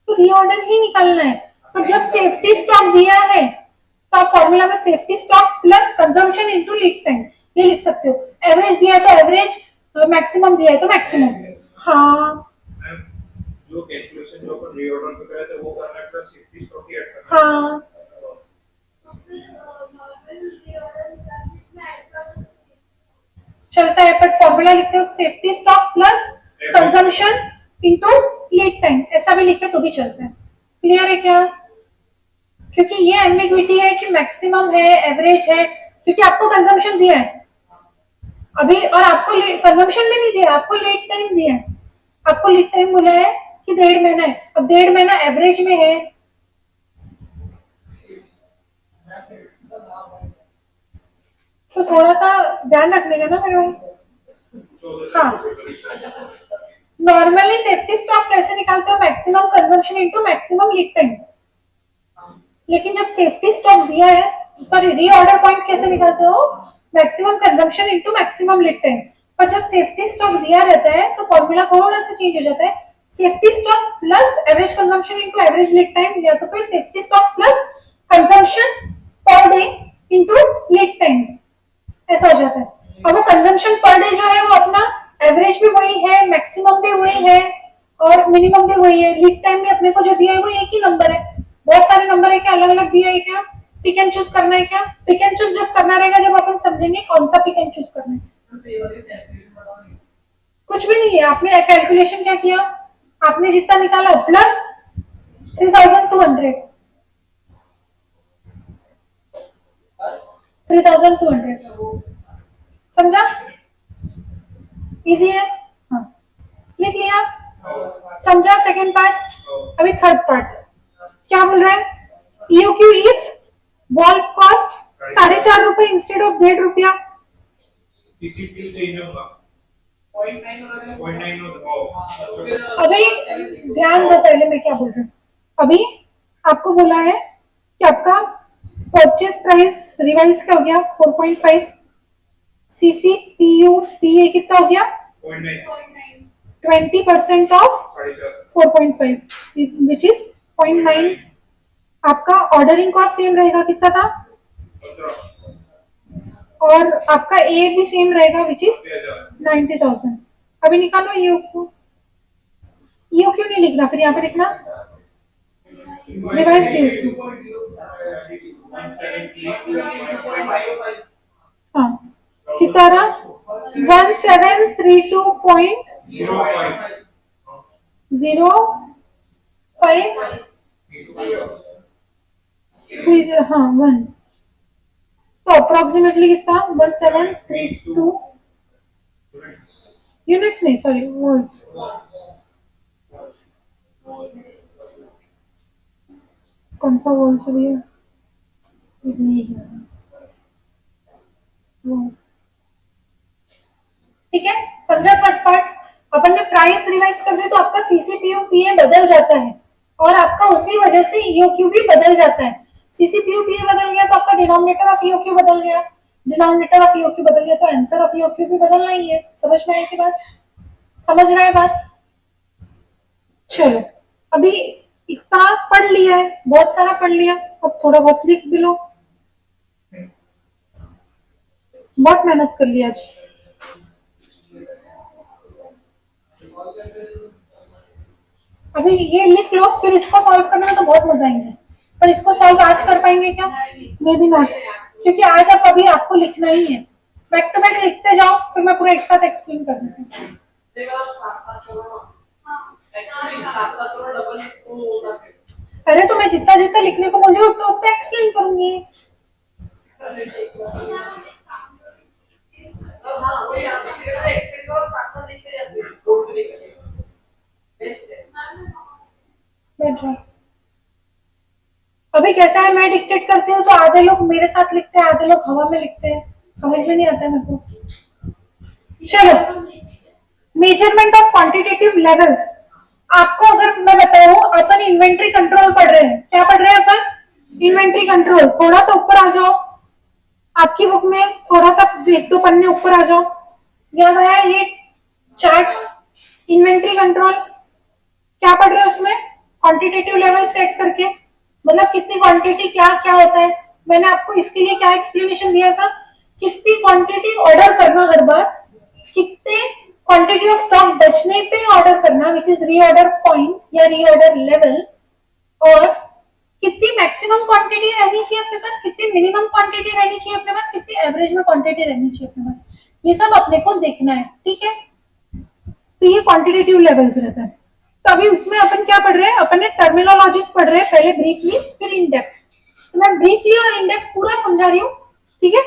तो रीऑर्डर ही निकालना है, पर जब सेफ्टी स्टॉक दिया है तो आप फॉर्मूला में safety stock plus consumption into lead time ये लिख सकते हो। एवरेज दिया है तो एवरेज, मैक्सिमम दिया है तो मैक्सिमम। हाँ जो कैलकुलेशन जो अपन रीऑर्डर पे करे थे वो करना है, प्लस सेफ्टी स्टॉक ही ऐड करना। हाँ चलता है, बट फॉर्मूला लिखते हो safety stock plus consumption into lead time, ऐसा भी लिखे तो भी चलता है। क्लियर है क्या? क्योंकि ये एम्बिग्विटी है कि मैक्सिमम है एवरेज है, क्योंकि आपको कंजम्पशन दिया है अभी, और आपको कंजम्पशन भी नहीं दिया, आपको लीड टाइम दिया है। आपको लीड टाइम बोला है कि 1.5 महीना है, अब 1.5 महीना एवरेज में है, तो थोड़ा सा ध्यान रखने का ना मेरे भाई। हाँ, नॉर्मली सेफ्टी स्टॉक कैसे निकालते हो? Maximum consumption into maximum lead time. लेकिन जब सेफ्टी स्टॉक दिया है, सॉरी रीऑर्डर पॉइंट कैसे निकालते हो? Maximum consumption into maximum lead time. पर जब सेफ्टी स्टॉक दिया रहता है तो फॉर्मूला थोड़ा सा चेंज हो जाता है, safety stock plus average consumption into average lead time, या तो फिर safety stock plus consumption per day into lead time, ऐसा हो जाता है। और वो कंजम्पशन पर डे जो है वो अपना एवरेज भी वही है, मैक्सिमम भी वही है, और मिनिमम भी वही है। लीड टाइम में अपने को जो दिया है वो एक ही नंबर है, बहुत सारे नंबर है क्या? अलग अलग दिया है क्या? पिक एंड चूज करना है क्या? पिक एंड चूज जब करना रहेगा, जब अपन समझेंगे कौन सा पिक एंड चूज करना है। कुछ भी नहीं है, आपने कैलकुलेशन क्या किया? आपने जितना निकाला प्लस 3,200, 3,200, समझा? इजी है, हाँ लिख लिया, समझा? Second part. अभी थर्ड पार्ट क्या बोल रहा है? ईओक्यू इफ वॉल्व कॉस्ट 4.5 रुपए इंस्टेड ऑफ 1.5 रुपया। सीसीटीवी चेंज होगा 0.9 होगा। अभी ध्यान दो, पहले मैं क्या बोल रही हूँ। अभी आपको बोला है कि आपका परचेस प्राइस रिवाइज क्या हो गया? 4.5, सीसी पीयू पीए कितना हो गया? 20% ऑफ 4.5 विच इज 0.9। आपका ऑर्डरिंग कॉस्ट सेम रहेगा, कितना था? और आपका ए भी सेम रहेगा विच इज 90,000। अभी निकालो ईओक्यू। ईओक्यू नहीं लिखना, फिर यहाँ पे लिखना रिवाइज्ड ईओक्यू। हाँ कितना रहा? 1732.05। हाँ 1, तो अप्रोक्सीमेटली कितना? 1732 यूनिट्स, नहीं सॉरी वोल्ट्स। कौन सा वोल्ट्स भी है? ठीक है, समझा? थर्ड पार्ट अपन ने प्राइस रिवाइज कर दी तो आपका सीसीपीयू पीए बदल जाता है, और आपका उसी वजह से ईओक्यू भी बदल जाता है। सीसीपीयू पीए बदल गया तो आपका डिनोमिनेटर ऑफ ईओक्यू बदल गया, डिनोमिनेटर ऑफ ईओक्यू बदल गया तो आंसर ऑफ ईओक्यू भी बदलना ही है। समझ में आई की बात? समझ रहा है बात? चलो अभी इतना पढ़ लिया है, बहुत सारा पढ़ लिया, अब थोड़ा बहुत लिख भी लो। बहुत मेहनत कर लिया आज। अभी ये लिख लो, फिर इसको सॉल्व करने में तो बहुत मजा आएंगे। पर इसको सॉल्व आज कर पाएंगे क्या? मे बी नॉट, क्योंकि आज आप अभी आपको लिखना ही है। बैक टू बैक लिखते जाओ, फिर मैं पूरा एक साथ एक्सप्लेन कर देती हूँ। अरे तो मैं जितना जितना लिखने को बोल रही हूँ उतना उतना एक्सप्लेन करूंगी। बैठ जाओ। अभी कैसा है, मैं डिक्टेट करती हूँ तो आधे लोग मेरे साथ लिखते हैं, आधे लोग हवा में लिखते हैं, समझ में नहीं आता मेरे को। चलो, मेजरमेंट ऑफ क्वांटिटेटिव लेवल्स। आपको अगर मैं बताऊं, अपन इन्वेंट्री कंट्रोल पढ़ रहे हैं, क्या पढ़ रहे हैं अपन? Inventory control. थोड़ा सा ऊपर आ जाओ आपकी बुक में, थोड़ा सा एक दो पन्ने ऊपर आ जाओ, क्या गया ये चार्ट, इन्वेंट्री कंट्रोल। क्या पढ़ रहे हैं उसमें? क्वांटिटेटिव लेवल सेट करके, मतलब कितनी क्वांटिटी क्या क्या होता है। मैंने आपको इसके लिए क्या एक्सप्लेनेशन दिया था, कितनी क्वांटिटी ऑर्डर करना हर बार, कितने क्वांटिटी ऑफ स्टॉक बचने पे ऑर्डर करना, विच इज रीऑर्डर पॉइंट या रीऑर्डर लेवल, और कितनी मैक्सिमम क्वांटिटी रहनी चाहिए अपने पास, कितनी मिनिमम क्वांटिटी रहनी चाहिए अपने पास, कितनी एवरेज में क्वांटिटी रहनी चाहिए अपने पास, ये सब अपने को देखना है, ठीक है। तो ये क्वांटिटेटिव लेवल्स रहता है। तो अभी उसमें अपन क्या पढ़ रहे हैं, अपन ने टर्मिनोलॉजीज पढ़ रहे हैं, पहले ब्रीफली फिर इन डेप्थ। तो मैं ब्रीफली और इन डेप्थ पूरा समझा रही हूँ, ठीक है।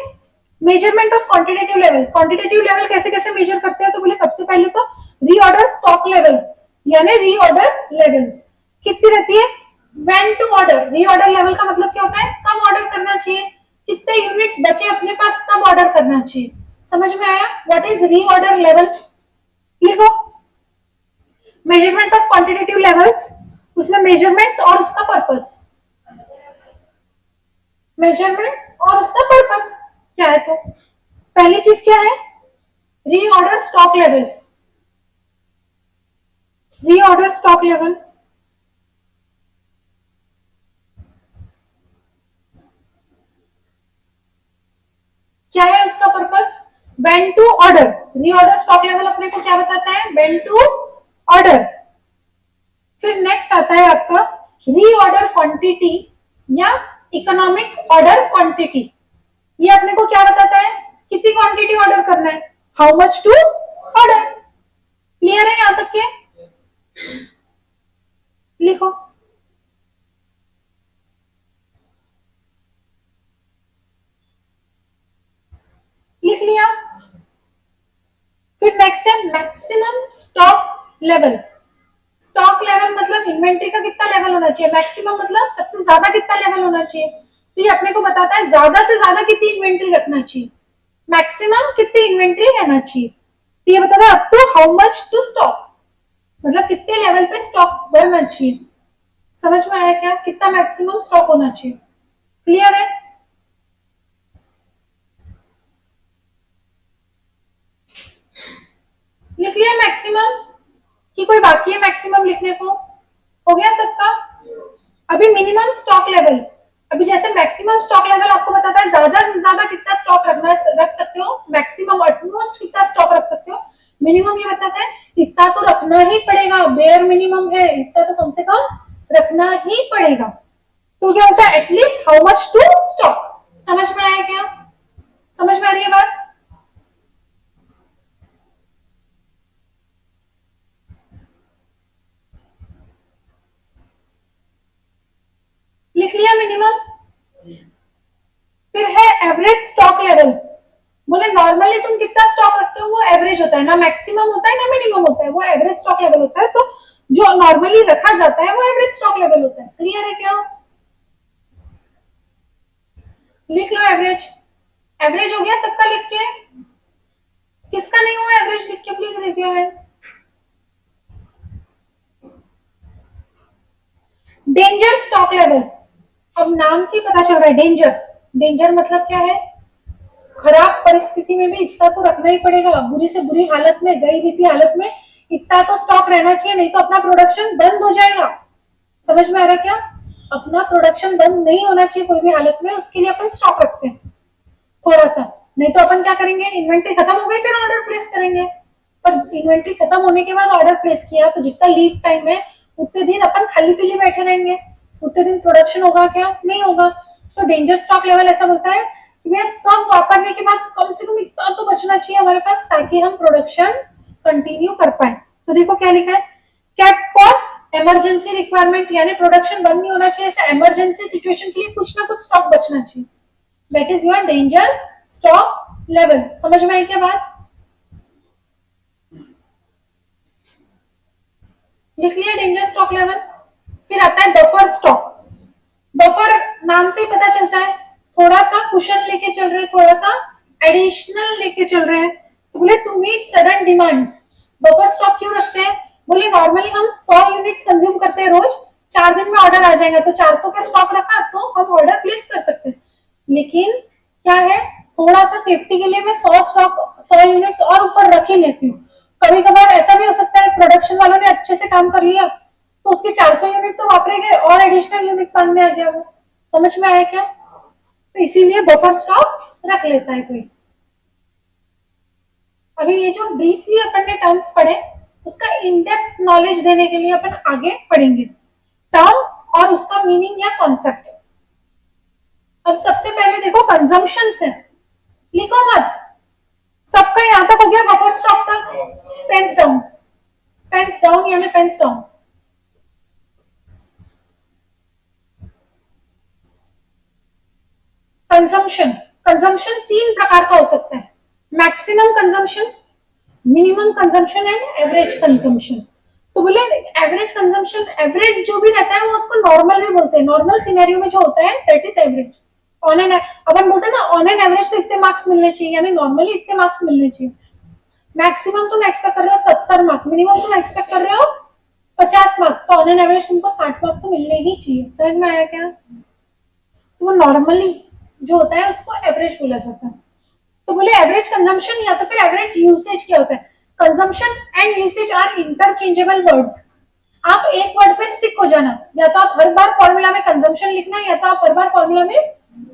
Measurement of quantitative level. Quantitative level कैसे कैसे मेजर करते हैं, तो बोले सबसे पहले तो रीऑर्डर स्टॉक लेवल, यानी रीऑर्डर लेवल कितनी रहती है, when to order. Reorder level का मतलब क्या होता है, कब ऑर्डर करना चाहिए, कितने यूनिट्स बचे अपने पास तब ऑर्डर करना चाहिए। समझ में आया? What is reorder level? लिखो, मेजरमेंट ऑफ क्वांटिटेटिव लेवल्स, उसमें मेजरमेंट और उसका पर्पस, मेजरमेंट और उसका पर्पस क्या है। तो पहली चीज क्या है, reorder stock level. Reorder stock level क्या है, उसका purpose when to order. Reorder stock level अपने को क्या बताता है, व्हेन टू ऑर्डर। फिर नेक्स्ट आता है आपका रीऑर्डर क्वांटिटी या इकोनॉमिक ऑर्डर क्वांटिटी। ये अपने को क्या बताता है, कितनी क्वांटिटी ऑर्डर करना है, how much to order. Clear है यहां तक के? लिखो, लिख लिया। फिर नेक्स्ट है maximum stock level. Stock level मतलब इन्वेंट्री का कितना लेवल होना चाहिए, मैक्सिमम मतलब सबसे ज्यादा कितना लेवल होना चाहिए। तो ये अपने को बताता है ज्यादा से ज्यादा कितनी इन्वेंट्री रखना चाहिए, मैक्सिमम कितनी इन्वेंट्री रहना चाहिए। तो ये बताता है up to how much to stock, मतलब कितने लेवल पे स्टॉक बढ़ना चाहिए। समझ में आया क्या, कितना मैक्सिमम स्टॉक होना चाहिए? क्लियर है? लिख लिया मैक्सिमम कि कोई बाकी है मैक्सिमम लिखने को? हो गया सबका? अभी मिनिमम स्टॉक लेवल। अभी जैसे मैक्सिमम स्टॉक लेवल आपको बताता है ज्यादा से ज्यादा कितना स्टॉक रख सकते हो, मैक्सिमम अटमोस्ट कितना स्टॉक रख सकते हो। मिनिमम ये बताता है इतना तो रखना ही पड़ेगा, बेयर मिनिमम है, इतना तो कम से कम रखना ही पड़ेगा। तो क्या होता है, at least how much to stock. समझ में आया क्या? समझ में आ रही है बात? लिख लिया मिनिमम। फिर है एवरेज स्टॉक लेवल। बोले नॉर्मली तुम कितना स्टॉक रखते हो वो एवरेज होता है, ना मैक्सिमम होता है ना मिनिमम होता है, वो एवरेज स्टॉक लेवल होता है। तो जो नॉर्मली रखा जाता है वो एवरेज स्टॉक लेवल होता है। क्लियर है क्या? लिख लो एवरेज। एवरेज हो गया सबका लिख के? किसका नहीं हुआ एवरेज लिख के, please raise your hand. Danger stock level. अब नाम से पता चल रहा है डेंजर। डेंजर मतलब क्या है, खराब परिस्थिति में भी इतना तो रखना ही पड़ेगा, बुरी से बुरी हालत में, गई बीती हालत में इतना तो स्टॉक रहना चाहिए, नहीं तो अपना प्रोडक्शन बंद हो जाएगा। समझ में आ रहा क्या? अपना प्रोडक्शन बंद नहीं होना चाहिए कोई भी हालत में, उसके लिए अपन स्टॉक रखते हैं थोड़ा सा। नहीं तो अपन क्या करेंगे, इन्वेंट्री खत्म हो गई फिर ऑर्डर प्लेस करेंगे। पर इन्वेंट्री खत्म होने के बाद ऑर्डर प्लेस किया तो जितना लीड टाइम है उतने दिन अपन खाली पीली बैठे रहेंगे। उतने दिन प्रोडक्शन होगा क्या? नहीं होगा। तो डेंजर स्टॉक लेवल ऐसा बोलता है कि भैया सब वापरने के बाद कम से कम इतना तो बचना चाहिए हमारे पास ताकि हम प्रोडक्शन कंटिन्यू कर पाए। तो देखो क्या लिखा है, कैप फॉर इमरजेंसी रिक्वायरमेंट, यानी प्रोडक्शन बंद नहीं होना चाहिए, ऐसा इमरजेंसी सिचुएशन के लिए कुछ ना कुछ स्टॉक बचना चाहिए। That is your danger stock level. समझ में आई क्या बात? लिख लिया डेंजर स्टॉक लेवल। फिर आता है बफर स्टॉक। बफर नाम से ही पता चलता है थोड़ा सा कुशन लेके चल रहे हैं, थोड़ा सा एडिशनल लेके चल रहे हैं। तो बोले to meet sudden demands. Buffer stock क्यों रखते हैं? बोले नॉर्मली हम 100 यूनिट्स कंज्यूम करते हैं रोज, 4 दिन में ऑर्डर आ जाएगा तो 400 का स्टॉक रखा तो हम ऑर्डर प्लेस कर सकते हैं। लेकिन क्या है, थोड़ा सा सेफ्टी के लिए मैं 100 यूनिट्स और ऊपर रख ही लेती हूँ। कभी कभार ऐसा भी हो सकता है प्रोडक्शन वालों ने अच्छे से काम कर लिया तो उसके 400 यूनिट तो वापरे गए और एडिशनल यूनिट मांगने आ गया वो। समझ में आया क्या? तो इसीलिए बफर स्टॉक रख लेता है कोई। अभी ये जो ब्रीफली अपन ने टर्म्स पढ़े उसका इन डेप्थ नॉलेज देने के लिए अपन आगे पढ़ेंगे टर्म और उसका मीनिंग या कॉन्सेप्ट। अब सबसे पहले देखो कंजम्पशन से, लिखो मत, सबका यहां तक हो गया बफर स्टॉक तक। पेन्स डाउन, पेन्स डाउन या में पेन्स डाउन। कंजम्पशन, कंजम्पशन 3 प्रकार का हो सकता है, maximum consumption, minimum consumption and average consumption. तो बोले एवरेज कंजम्पशन, एवरेज जो भी रहता है वो उसको नॉर्मल भी बोलते हैं। नॉर्मल सिनेरियो में जो होता है that is average. On an अपन बोलते हैं ना ऑन एन एवरेज तो इतने मार्क्स मिलने चाहिए, यानी नॉर्मली इतने मार्क्स मिलने चाहिए। मैक्सिमम तुम एक्सपेक्ट कर रहे हो 70 मार्क्स, मिनिमम तुम एक्सपेक्ट कर रहे हो 50 मार्क्स, तो ऑन एन एवरेज तुमको 60 मार्क्स तो मिलने ही चाहिए। समझ में आया क्या? तो वो नॉर्मली जो होता है उसको एवरेज बोला जाता है। तो बोले एवरेज कंजम्पशन या तो फिर एवरेज यूसेज क्या होता है? Consumption and usage are interchangeable words. आप एक वर्ड पे स्टिक हो जाना, या तो आप हर बार फॉर्मूला में कंजम्पशन लिखना या तो आप हर बार फॉर्मूला में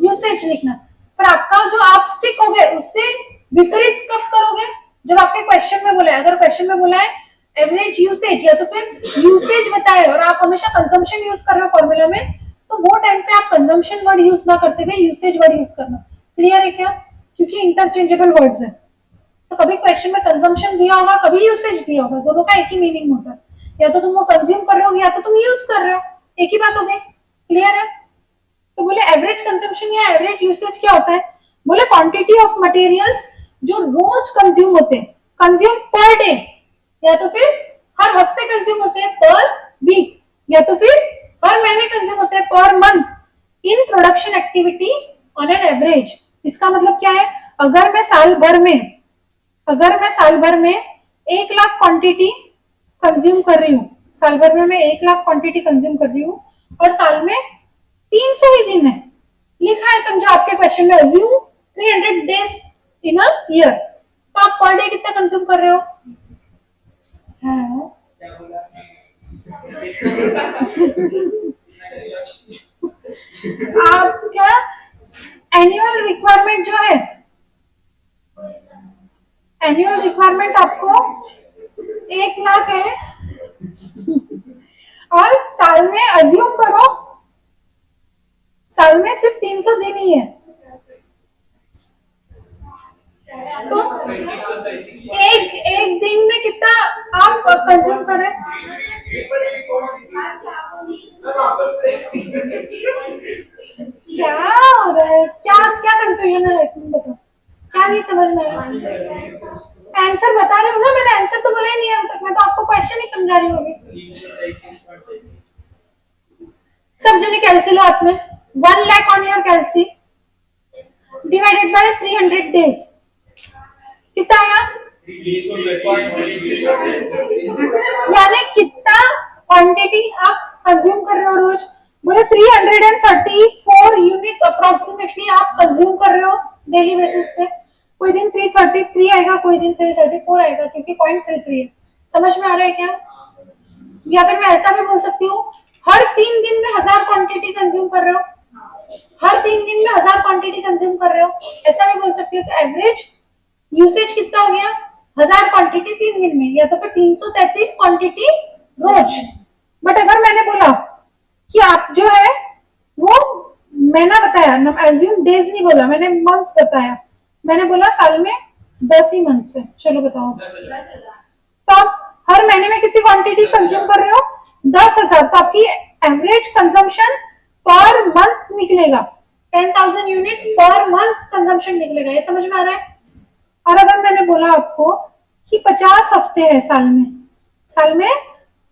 यूसेज लिखना। पर आपका जो आप स्टिक हो गए उससे विपरीत कब करोगे? जब आपके क्वेश्चन में बोला है, अगर क्वेश्चन में बोला है एवरेज यूसेज या तो फिर यूसेज बताए और आप हमेशा कंजम्पशन यूज कर रहे हो फॉर्मूला में, तो वो टाइम पे आप कंजम्पशन वर्ड यूज ना करते हुए यूसेज वर्ड यूज करना। क्लियर है क्या? क्योंकि इंटरचेंजेबल वर्ड्स है। तो कभी क्वेश्चन में कंजम्पशन दिया होगा, कभी यूसेज दिया होगा, दोनों का एक ही मीनिंग होता है। या तो तुम वो कंज्यूम कर रहे हो या तो तुम यूज कर रहे हो, एक ही बात हो गई। क्लियर है? तो बोले एवरेज कंजम्पशन या एवरेज यूसेज क्या होता है? बोले क्वांटिटी ऑफ मटेरियल्स जो रोज कंज्यूम होते हैं, कंज्यूम पर डे, या तो फिर हर हफ्ते कंज्यूम होते हैं पर वीक, या तो फिर हर महीने कंज्यूम होते हैं per month in production activity on an average. इसका मतलब क्या है? अगर मैं साल भर में 1 लाख क्वांटिटी कंज्यूम कर रही हूँ, साल भर में मैं 1 लाख क्वांटिटी कंज्यूम कर रही हूँ और साल में 300 ही दिन है, लिखा है समझो आपके क्वेश्चन में assume 300 days in a year, तो आप पर डे कितना कंज्यूम कर रहे हो? हाँ। आपका एनुअल रिक्वायरमेंट जो है, एनुअल रिक्वायरमेंट आपको 1 लाख है और साल में अज्यूम करो साल में सिर्फ 300 दिन ही है, तो एक दिन में कितना आप कंज्यूम कर रहे हैं? क्या हो रहा है? क्या क्या कंफ्यूजन है लाइफ में? बताओ, क्या नहीं समझ में आया? आंसर बता रही हूँ ना, मैंने आंसर तो बोला ही नहीं है अभी तक, मैं तो आपको क्वेश्चन ही समझा रही हूँ अभी। सब जने कैलसी लो हाथ में। 1 lakh on your calci divided by 300 days कितना आया? यानी कितना क्वांटिटी आप कंज्यूम कर रहे हो रोज? बोले 334 यूनिट्स अप्रोक्सीमेटली आप कंज्यूम कर रहे हो डेली बेसिस पे। कोई दिन 333 आएगा, कोई दिन 334 आएगा, क्योंकि 0.33 है। समझ में आ रहा है क्या? या फिर मैं ऐसा भी बोल सकती हूँ हर 3 दिन में 1000 क्वांटिटी कंज्यूम कर रहे हो, हर 3 दिन में 1000 क्वांटिटी कंज्यूम कर रहे हो, ऐसा भी बोल सकती हूँ। तो एवरेज यूसेज कितना हो गया? 1000 क्वांटिटी 3 दिन में, या तो फिर 333 क्वांटिटी रोज। बट अगर मैंने बोला कि आप जो है महीना बताया, एज्यूम डेज नहीं बोला मैंने, मंथ्स बताया। मैंने बोला साल में 10 ही मंथ्स है। चलो बताओ, 10,000। तो आप हर महीने में कितनी क्वांटिटी कंज्यूम कर रहे हो? 10,000। तो आपकी एवरेज कंजम्पशन पर मंथ निकलेगा, 10,000 यूनिट्स पर मंथ कंजम्पशन निकलेगा। ये समझ में आ रहा है? और अगर मैंने बोला आपको कि 50 हफ्ते हैं साल में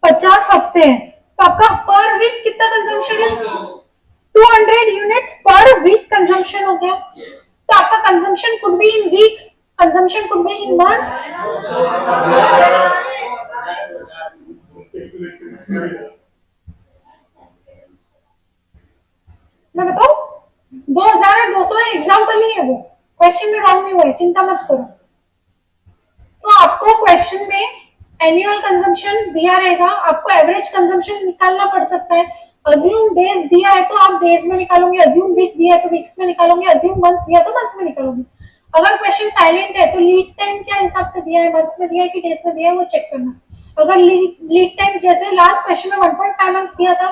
50 हफ्ते हैं, तो आपका पर वीक कितना कंजम्पशन है? 200 यूनिट्स पर वीक कंजम्पशन हो गया। तो आपका consumption could be in weeks, consumption could be in months. मैं बताऊं, 2000 है, 200 है, एग्जाम्पल ही है वो, क्वेश्चन में रॉन्ग नहीं हुआ है, चिंता मत करो। तो आपको क्वेश्चन में एनुअल कंजम्पशन दिया रहेगा, आपको एवरेज कंजम्पशन निकालना पड़ सकता है। अज्यूम डेज दिया है तो आप डेज में निकालोगे, अज्यूम वीक दिया है तो वीक्स में निकालोगे, अज्यूम मंथ्स दिया है तो मंथ्स में निकालोगे। अगर क्वेश्चन साइलेंट है तो लीड टाइम क्या हिसाब से दिया है, मंथ्स में दिया है कि डेज में दिया है, वो चेक करना। अगर लीड टाइम जैसे लास्ट क्वेश्चन में 1.5 मंथ्स दिया था,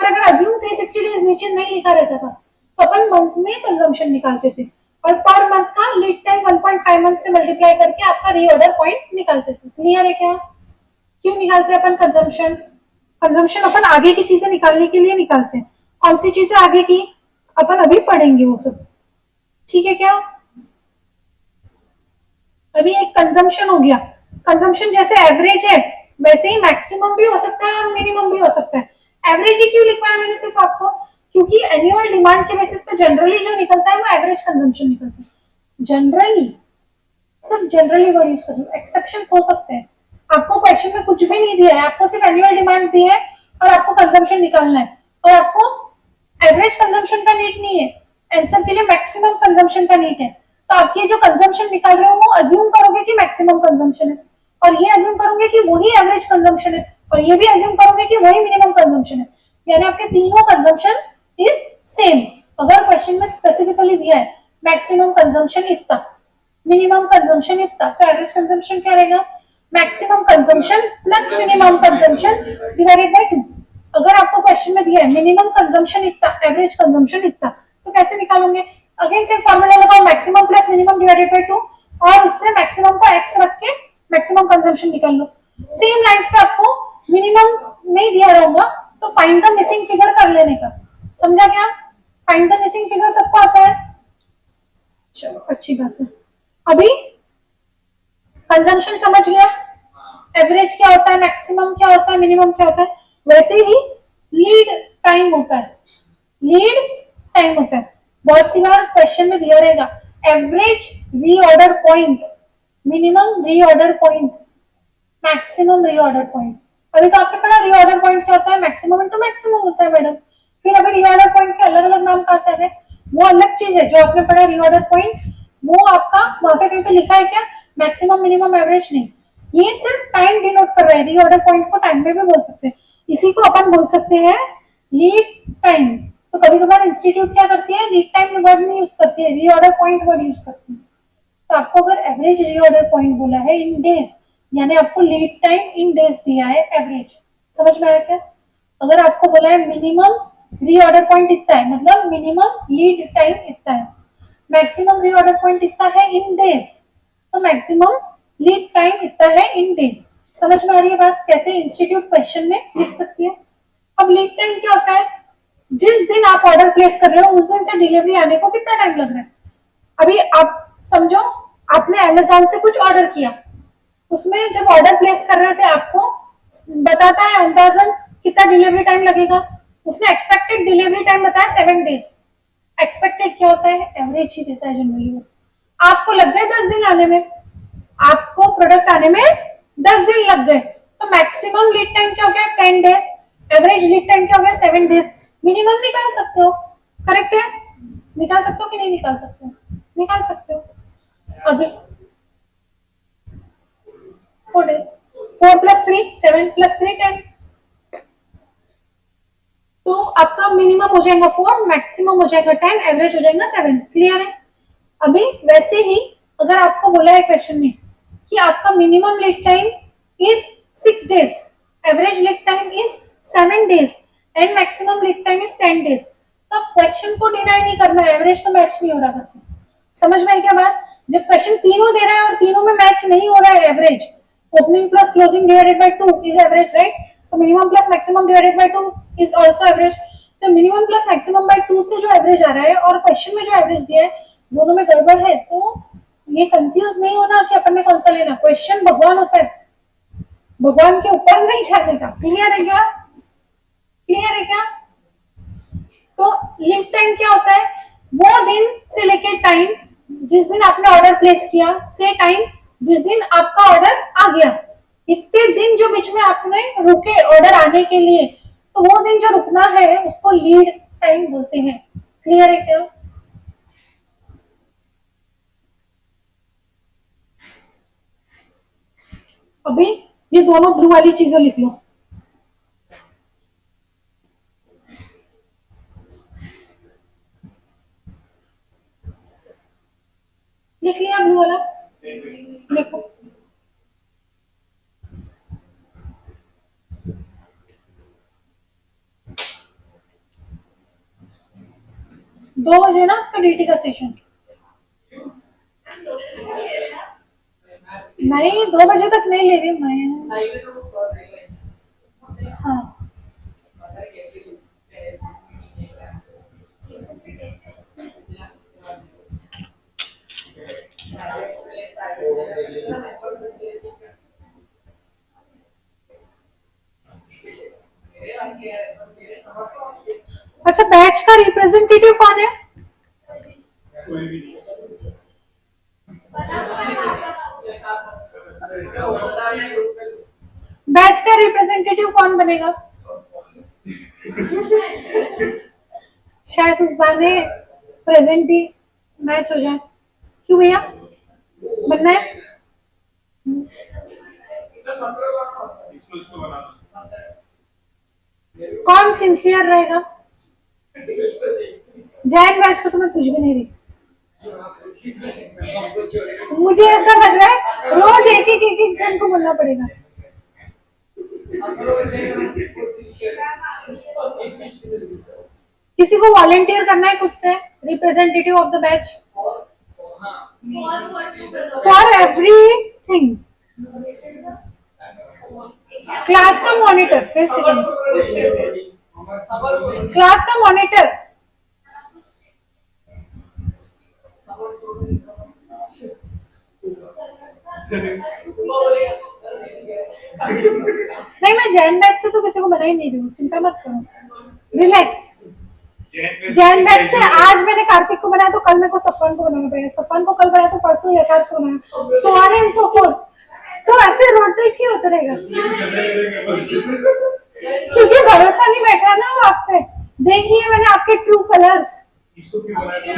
पर अगर अज्यूम 360 डेज नीचे नहीं लिखा रहता था तो अपन मंथ में कंजम्पशन निकालते थे, और पर मंथ का लीड टाइम 1.5 मंथ से मल्टीप्लाई करके आपका रीऑर्डर पॉइंट निकालते थे। क्लियर है क्या? क्यों निकालते हैं अपन कंजम्पशन? कंजम्पशन अपन आगे की चीजें निकालने के लिए निकालते हैं। कौन सी चीजें आगे की, अपन अभी पढ़ेंगे वो सब। ठीक है क्या? अभी एक कंजम्पशन हो गया। कंजम्पशन जैसे एवरेज है वैसे ही मैक्सिमम भी हो सकता है और मिनिमम भी हो सकता है। एवरेज ही क्यों लिखवाया मैंने सिर्फ आपको? क्योंकि एनुअल डिमांड के बेसिस पे जनरली जो निकलता है वो एवरेज कंजम्पशन निकलता है। जनरली, सिर्फ जनरली वर्ड यूज कर रही हूँ, एक्सेप्शंस हो सकते हैं। आपको क्वेश्चन में कुछ भी नहीं दिया है, आपको सिर्फ एनुअल डिमांड दी है और आपको कंजम्पशन निकालना है, और आपको एवरेज कंजम्पशन का नीड नहीं है, आंसर के लिए मैक्सिमम कंजम्पशन का नीड है। तो आप ये जो कंजम्पशन निकाल रहे हो वो अज्यूम करोगे कि मैक्सिमम कंजम्पशन है, और ये अज्यूम करोगे कि वही एवरेज कंजम्पशन है, और ये भी अज्यूम करोगे कि वही मिनिमम कंजम्पशन है। यानी आपके तीनों कंजम्पशन इज सेम। अगर क्वेश्चन में स्पेसिफिकली दिया है मैक्सिमम कंजम्पशन इतना, मिनिमम कंजम्पशन इतना, तो एवरेज कंजम्पशन क्या रहेगा? Maximum consumption plus minimum consumption divided by 2। अगर आपको क्वेश्चन में दिया है मिनिमम कंजम्पशन इतना, एवरेज कंजम्पशन इतना, तो कैसे निकालोगे? अगेन सेम फार्मूला लगाओ, maximum plus minimum divided by 2, और उससे मैक्सिमम को x रख के मैक्सिमम कंजम्पशन निकाल लो। सेम लाइंस पे आपको मिनिमम नहीं दिया रहूंगा तो फाइंड द मिसिंग फिगर कर लेने का। समझा क्या? फाइंड द मिसिंग फिगर सबको आता है? चलो अच्छी बात है। अभी कंजम्पशन समझ गया, एवरेज क्या होता है, मैक्सिमम क्या होता है, मिनिमम क्या होता है। वैसे ही लीड टाइम होता है, लीड टाइम होता है। बहुत सी बार क्वेश्चन में दिया रहेगा average reorder point, minimum reorder point, maximum reorder point. अभी तो आपने पढ़ा रीऑर्डर पॉइंट क्या होता है, मैक्सिमम इनटू मैक्सिमम होता है मैडम। फिर अभी रीऑर्डर पॉइंट के अलग अलग नाम कहां से आ गए? वो अलग चीज है जो आपने पढ़ा रीऑर्डर पॉइंट, वो आपका वहां पे कहीं पे लिखा है क्या? मैक्सिमम मिनिमम एवरेज नहीं, ये सिर्फ टाइम डिनोट कर रहा है। रीऑर्डर पॉइंट को टाइम में भी बोल सकते हैं, इसी को अपन बोल सकते हैं लीड टाइम। तो कभी कभार इंस्टीट्यूट क्या करती है, लीड टाइम वर्ड नहीं यूज करती है, रीऑर्डर पॉइंट वर्ड यूज करती है। तो आपको अगर एवरेज रीऑर्डर पॉइंट बोला है इन डेज, यानी आपको लीड टाइम इन डेज दिया है एवरेज। समझ में आया क्या? अगर आपको बोला है मिनिमम रीऑर्डर पॉइंट इतना है, मतलब मिनिमम लीड टाइम इतना है, मैक्सिमम रीऑर्डर पॉइंट इतना है इन डेज, तो मैक्सिमम लीड टाइम इतना है इन डेज। समझ में आ रही है बात? कैसे इंस्टीट्यूट क्वेश्चन में लिख सकती है। अब लीड टाइम क्या होता है? जिस दिन आप ऑर्डर प्लेस कर रहे हो उस दिन से डिलीवरी आने को कितना टाइम लग रहा है। अभी आप समझो, आपने अमेजोन से कुछ ऑर्डर किया, उसमें जब ऑर्डर प्लेस कर रहे थे आपको बताता है अंदाजन कितना डिलीवरी टाइम लगेगा। उसने एक्सपेक्टेड डिलीवरी टाइम बताया 7 डेज। एक्सपेक्टेड क्या होता है? एवरेज ही देता है जनरली वो। आपको लग गए 10 दिन आने में, आपको प्रोडक्ट आने में 10 दिन लग गए, तो मैक्सिमम लीड टाइम क्या हो गया? 10 डेज। एवरेज लीड टाइम क्या हो गया? 7 डेज। मिनिमम निकाल सकते हो, करेक्ट है? निकाल सकते हो कि नहीं निकाल सकते हो? निकाल सकते हो। अभी 4 डेज, 4 + 3 7 + 3 10, तो आपका मिनिमम हो जाएगा 4, मैक्सिमम हो जाएगा 10, एवरेज हो जाएगा 7। क्लियर है? अभी वैसे ही अगर आपको बोला है क्वेश्चन में कि आपका minimum lead time is 6 days, average lead time is 7 days and maximum lead time is 10 days, तो क्वेश्चन को डिनाई नहीं करना है, एवरेज तो मैच नहीं हो रहा करके। समझ में आई क्या बात? जब क्वेश्चन तीनों दे रहा है और तीनों में मैच नहीं हो रहा है, average opening plus closing divided by 2 is average, right? तो minimum plus maximum divided by 2 is also average. तो मिनिमम प्लस मैक्सिमम बाय 2 से जो एवरेज आ रहा है और क्वेश्चन में जो एवरेज दिया है दोनों में गड़बड़ है। तो ये कंफ्यूज नहीं होना कि अपन ने कौन सा लेना। क्वेश्चन भगवान होता है, भगवान के ऊपर नहीं जाने का। क्लियर है क्या? क्लियर है क्या? तो लीड टाइम क्या होता है? वो दिन से लेके टाइम जिस दिन आपने ऑर्डर प्लेस किया से टाइम जिस दिन आपका ऑर्डर आ गया, इतने दिन जो बीच में आपने रुके ऑर्डर आने के लिए, तो वो दिन जो रुकना है उसको लीड टाइम बोलते हैं। क्लियर है क्या? अभी ये दोनों ब्लू वाली चीजें लिख लो। लिख लिया ब्लू वाला? लिखो। दो बजे ना आपका डीटी का सेशन? नहीं 2 बजे तक नहीं ले रही मैं। हाँ अच्छा, बैच का रिप्रेजेंटेटिव कौन है? कोई भी नहीं। बैच का रिप्रेजेंटेटिव कौन बनेगा? शायद उस बहाने प्रेजेंट ही मैच हो जाए। क्यों भैया बनना है? इसको बना दो। कौन सिंसियर रहेगा? जैन बैच को तो मैं कुछ भी नहीं रही। मुझे ऐसा लग रहा है रोज एक जन को बोलना पड़ेगा। किसी को वॉलंटियर करना है खुद से, representative of the batch for everything. Class का मॉनिटर बेसिकली, क्लास का मॉनिटर। नहीं मैं जैन बैच से तो किसी को बना ही नहीं रही हूँ, चिंता मत करो, रिलैक्स। जैन बैच से आज मैंने कार्तिक को बनाया तो कल मेरे को सफान को बनाना पड़ेगा, सफान को कल बनाया तो परसों यथार्थ को बनाया, so on and so fourth. तो ऐसे रोटेट ही होता रहेगा क्योंकि भरोसा नहीं बैठ रहा ना आप पे। देख लिए मैंने आपके ट्रू कलर्स। इसको क्यों बनाया?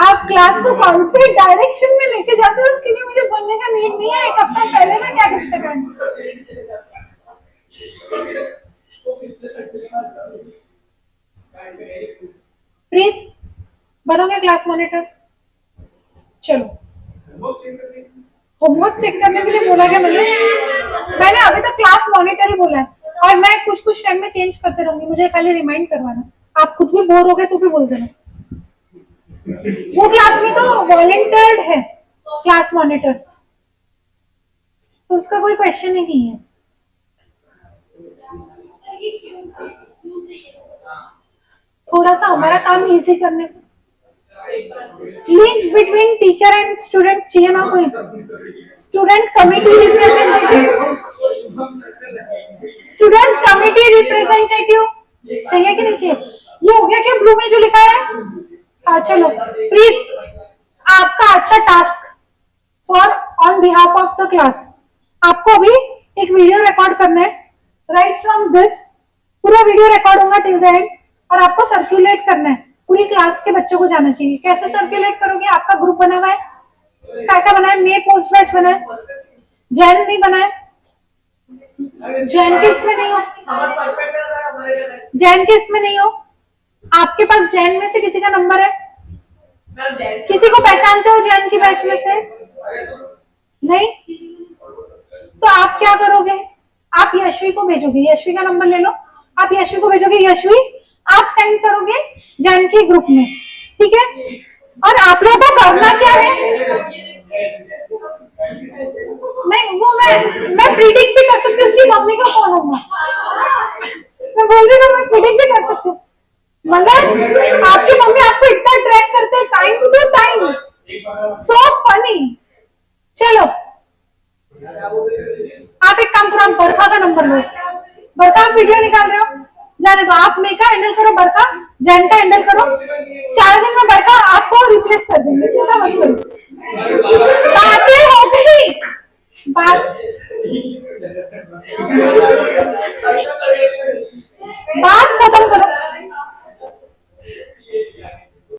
आप क्लास को कौन से डायरेक्शन में लेके जाते हो उसके लिए मुझे बोलने का नीड नहीं है। एक हफ्ता पहले मैं क्या कर सकता हूँ? प्लीज बनोगे क्लास मॉनिटर? चलो होमवर्क चेक करने के लिए बोला क्या मैंने अभी तक क्लास मॉनिटर ही बोला है, और मैं कुछ कुछ टाइम में चेंज करते रहूंगी, मुझे खाली रिमाइंड करवाना। आप खुद भी बोर हो गए तो भी बोल देना। वो क्लास में तो वॉलंटियर्ड है क्लास मॉनिटर, तो उसका कोई क्वेश्चन ही नहीं है। थोड़ा सा हमारा काम इजी करने को। Link between teacher and student चाहिए ना कोई? Student committee representative, student committee representative चाहिए कि नहीं चाहिए? ये हो गया क्या ब्लू में जो लिखा है? हाँ चलो प्रीत, आपका आज का task for on behalf of the class, आपको अभी एक वीडियो रिकॉर्ड करना है। राइट फ्रॉम दिस पूरा वीडियो रिकॉर्ड होगा टिल द एंड, और आपको सर्कुलेट करना है, पूरी क्लास के बच्चों को जाना चाहिए। कैसे सर्कुलेट करोगे? आपका ग्रुप बना हुआ है, क्या बना है? मे पोस्ट बैच बना है, जैन नहीं बना है। जैन के इसमें नहीं हो, जैन के इसमें नहीं हो। आपके पास जैन में से किसी का नंबर है? किसी को पहचानते हो जैन की बैच में से? नहीं? तो आप क्या करोगे? आप यश यशवी को भेजोगे, यशवी का नंबर ले लो, आप यशवी को भेजोगे, यशवी आप सेंड करोगे जानकी ग्रुप में, ठीक है। और आप लोगों को करना क्या है, नहीं वो मैं प्रिडिक्ट भी कर सकती हूँ उसकी मम्मी का कौन होगा, मैं बोल रही हूँ मैं प्रिडिक्ट भी कर सकती हूँ, मगर आपकी मम्मी आपको इतना ट्रैक करते हैं time to time, so funny. चलो आप एक काम करो, आप बरखा का नंबर लो, बरखा आप वीडियो निकाल रहे हो, जाने दो, आप मेरे का हैंडल करो, बरखा जैन का हैंडल करो, 4 दिन में बरखा आपको रिप्लेस कर देंगे, चिंता मत करो, बातें हो गई बात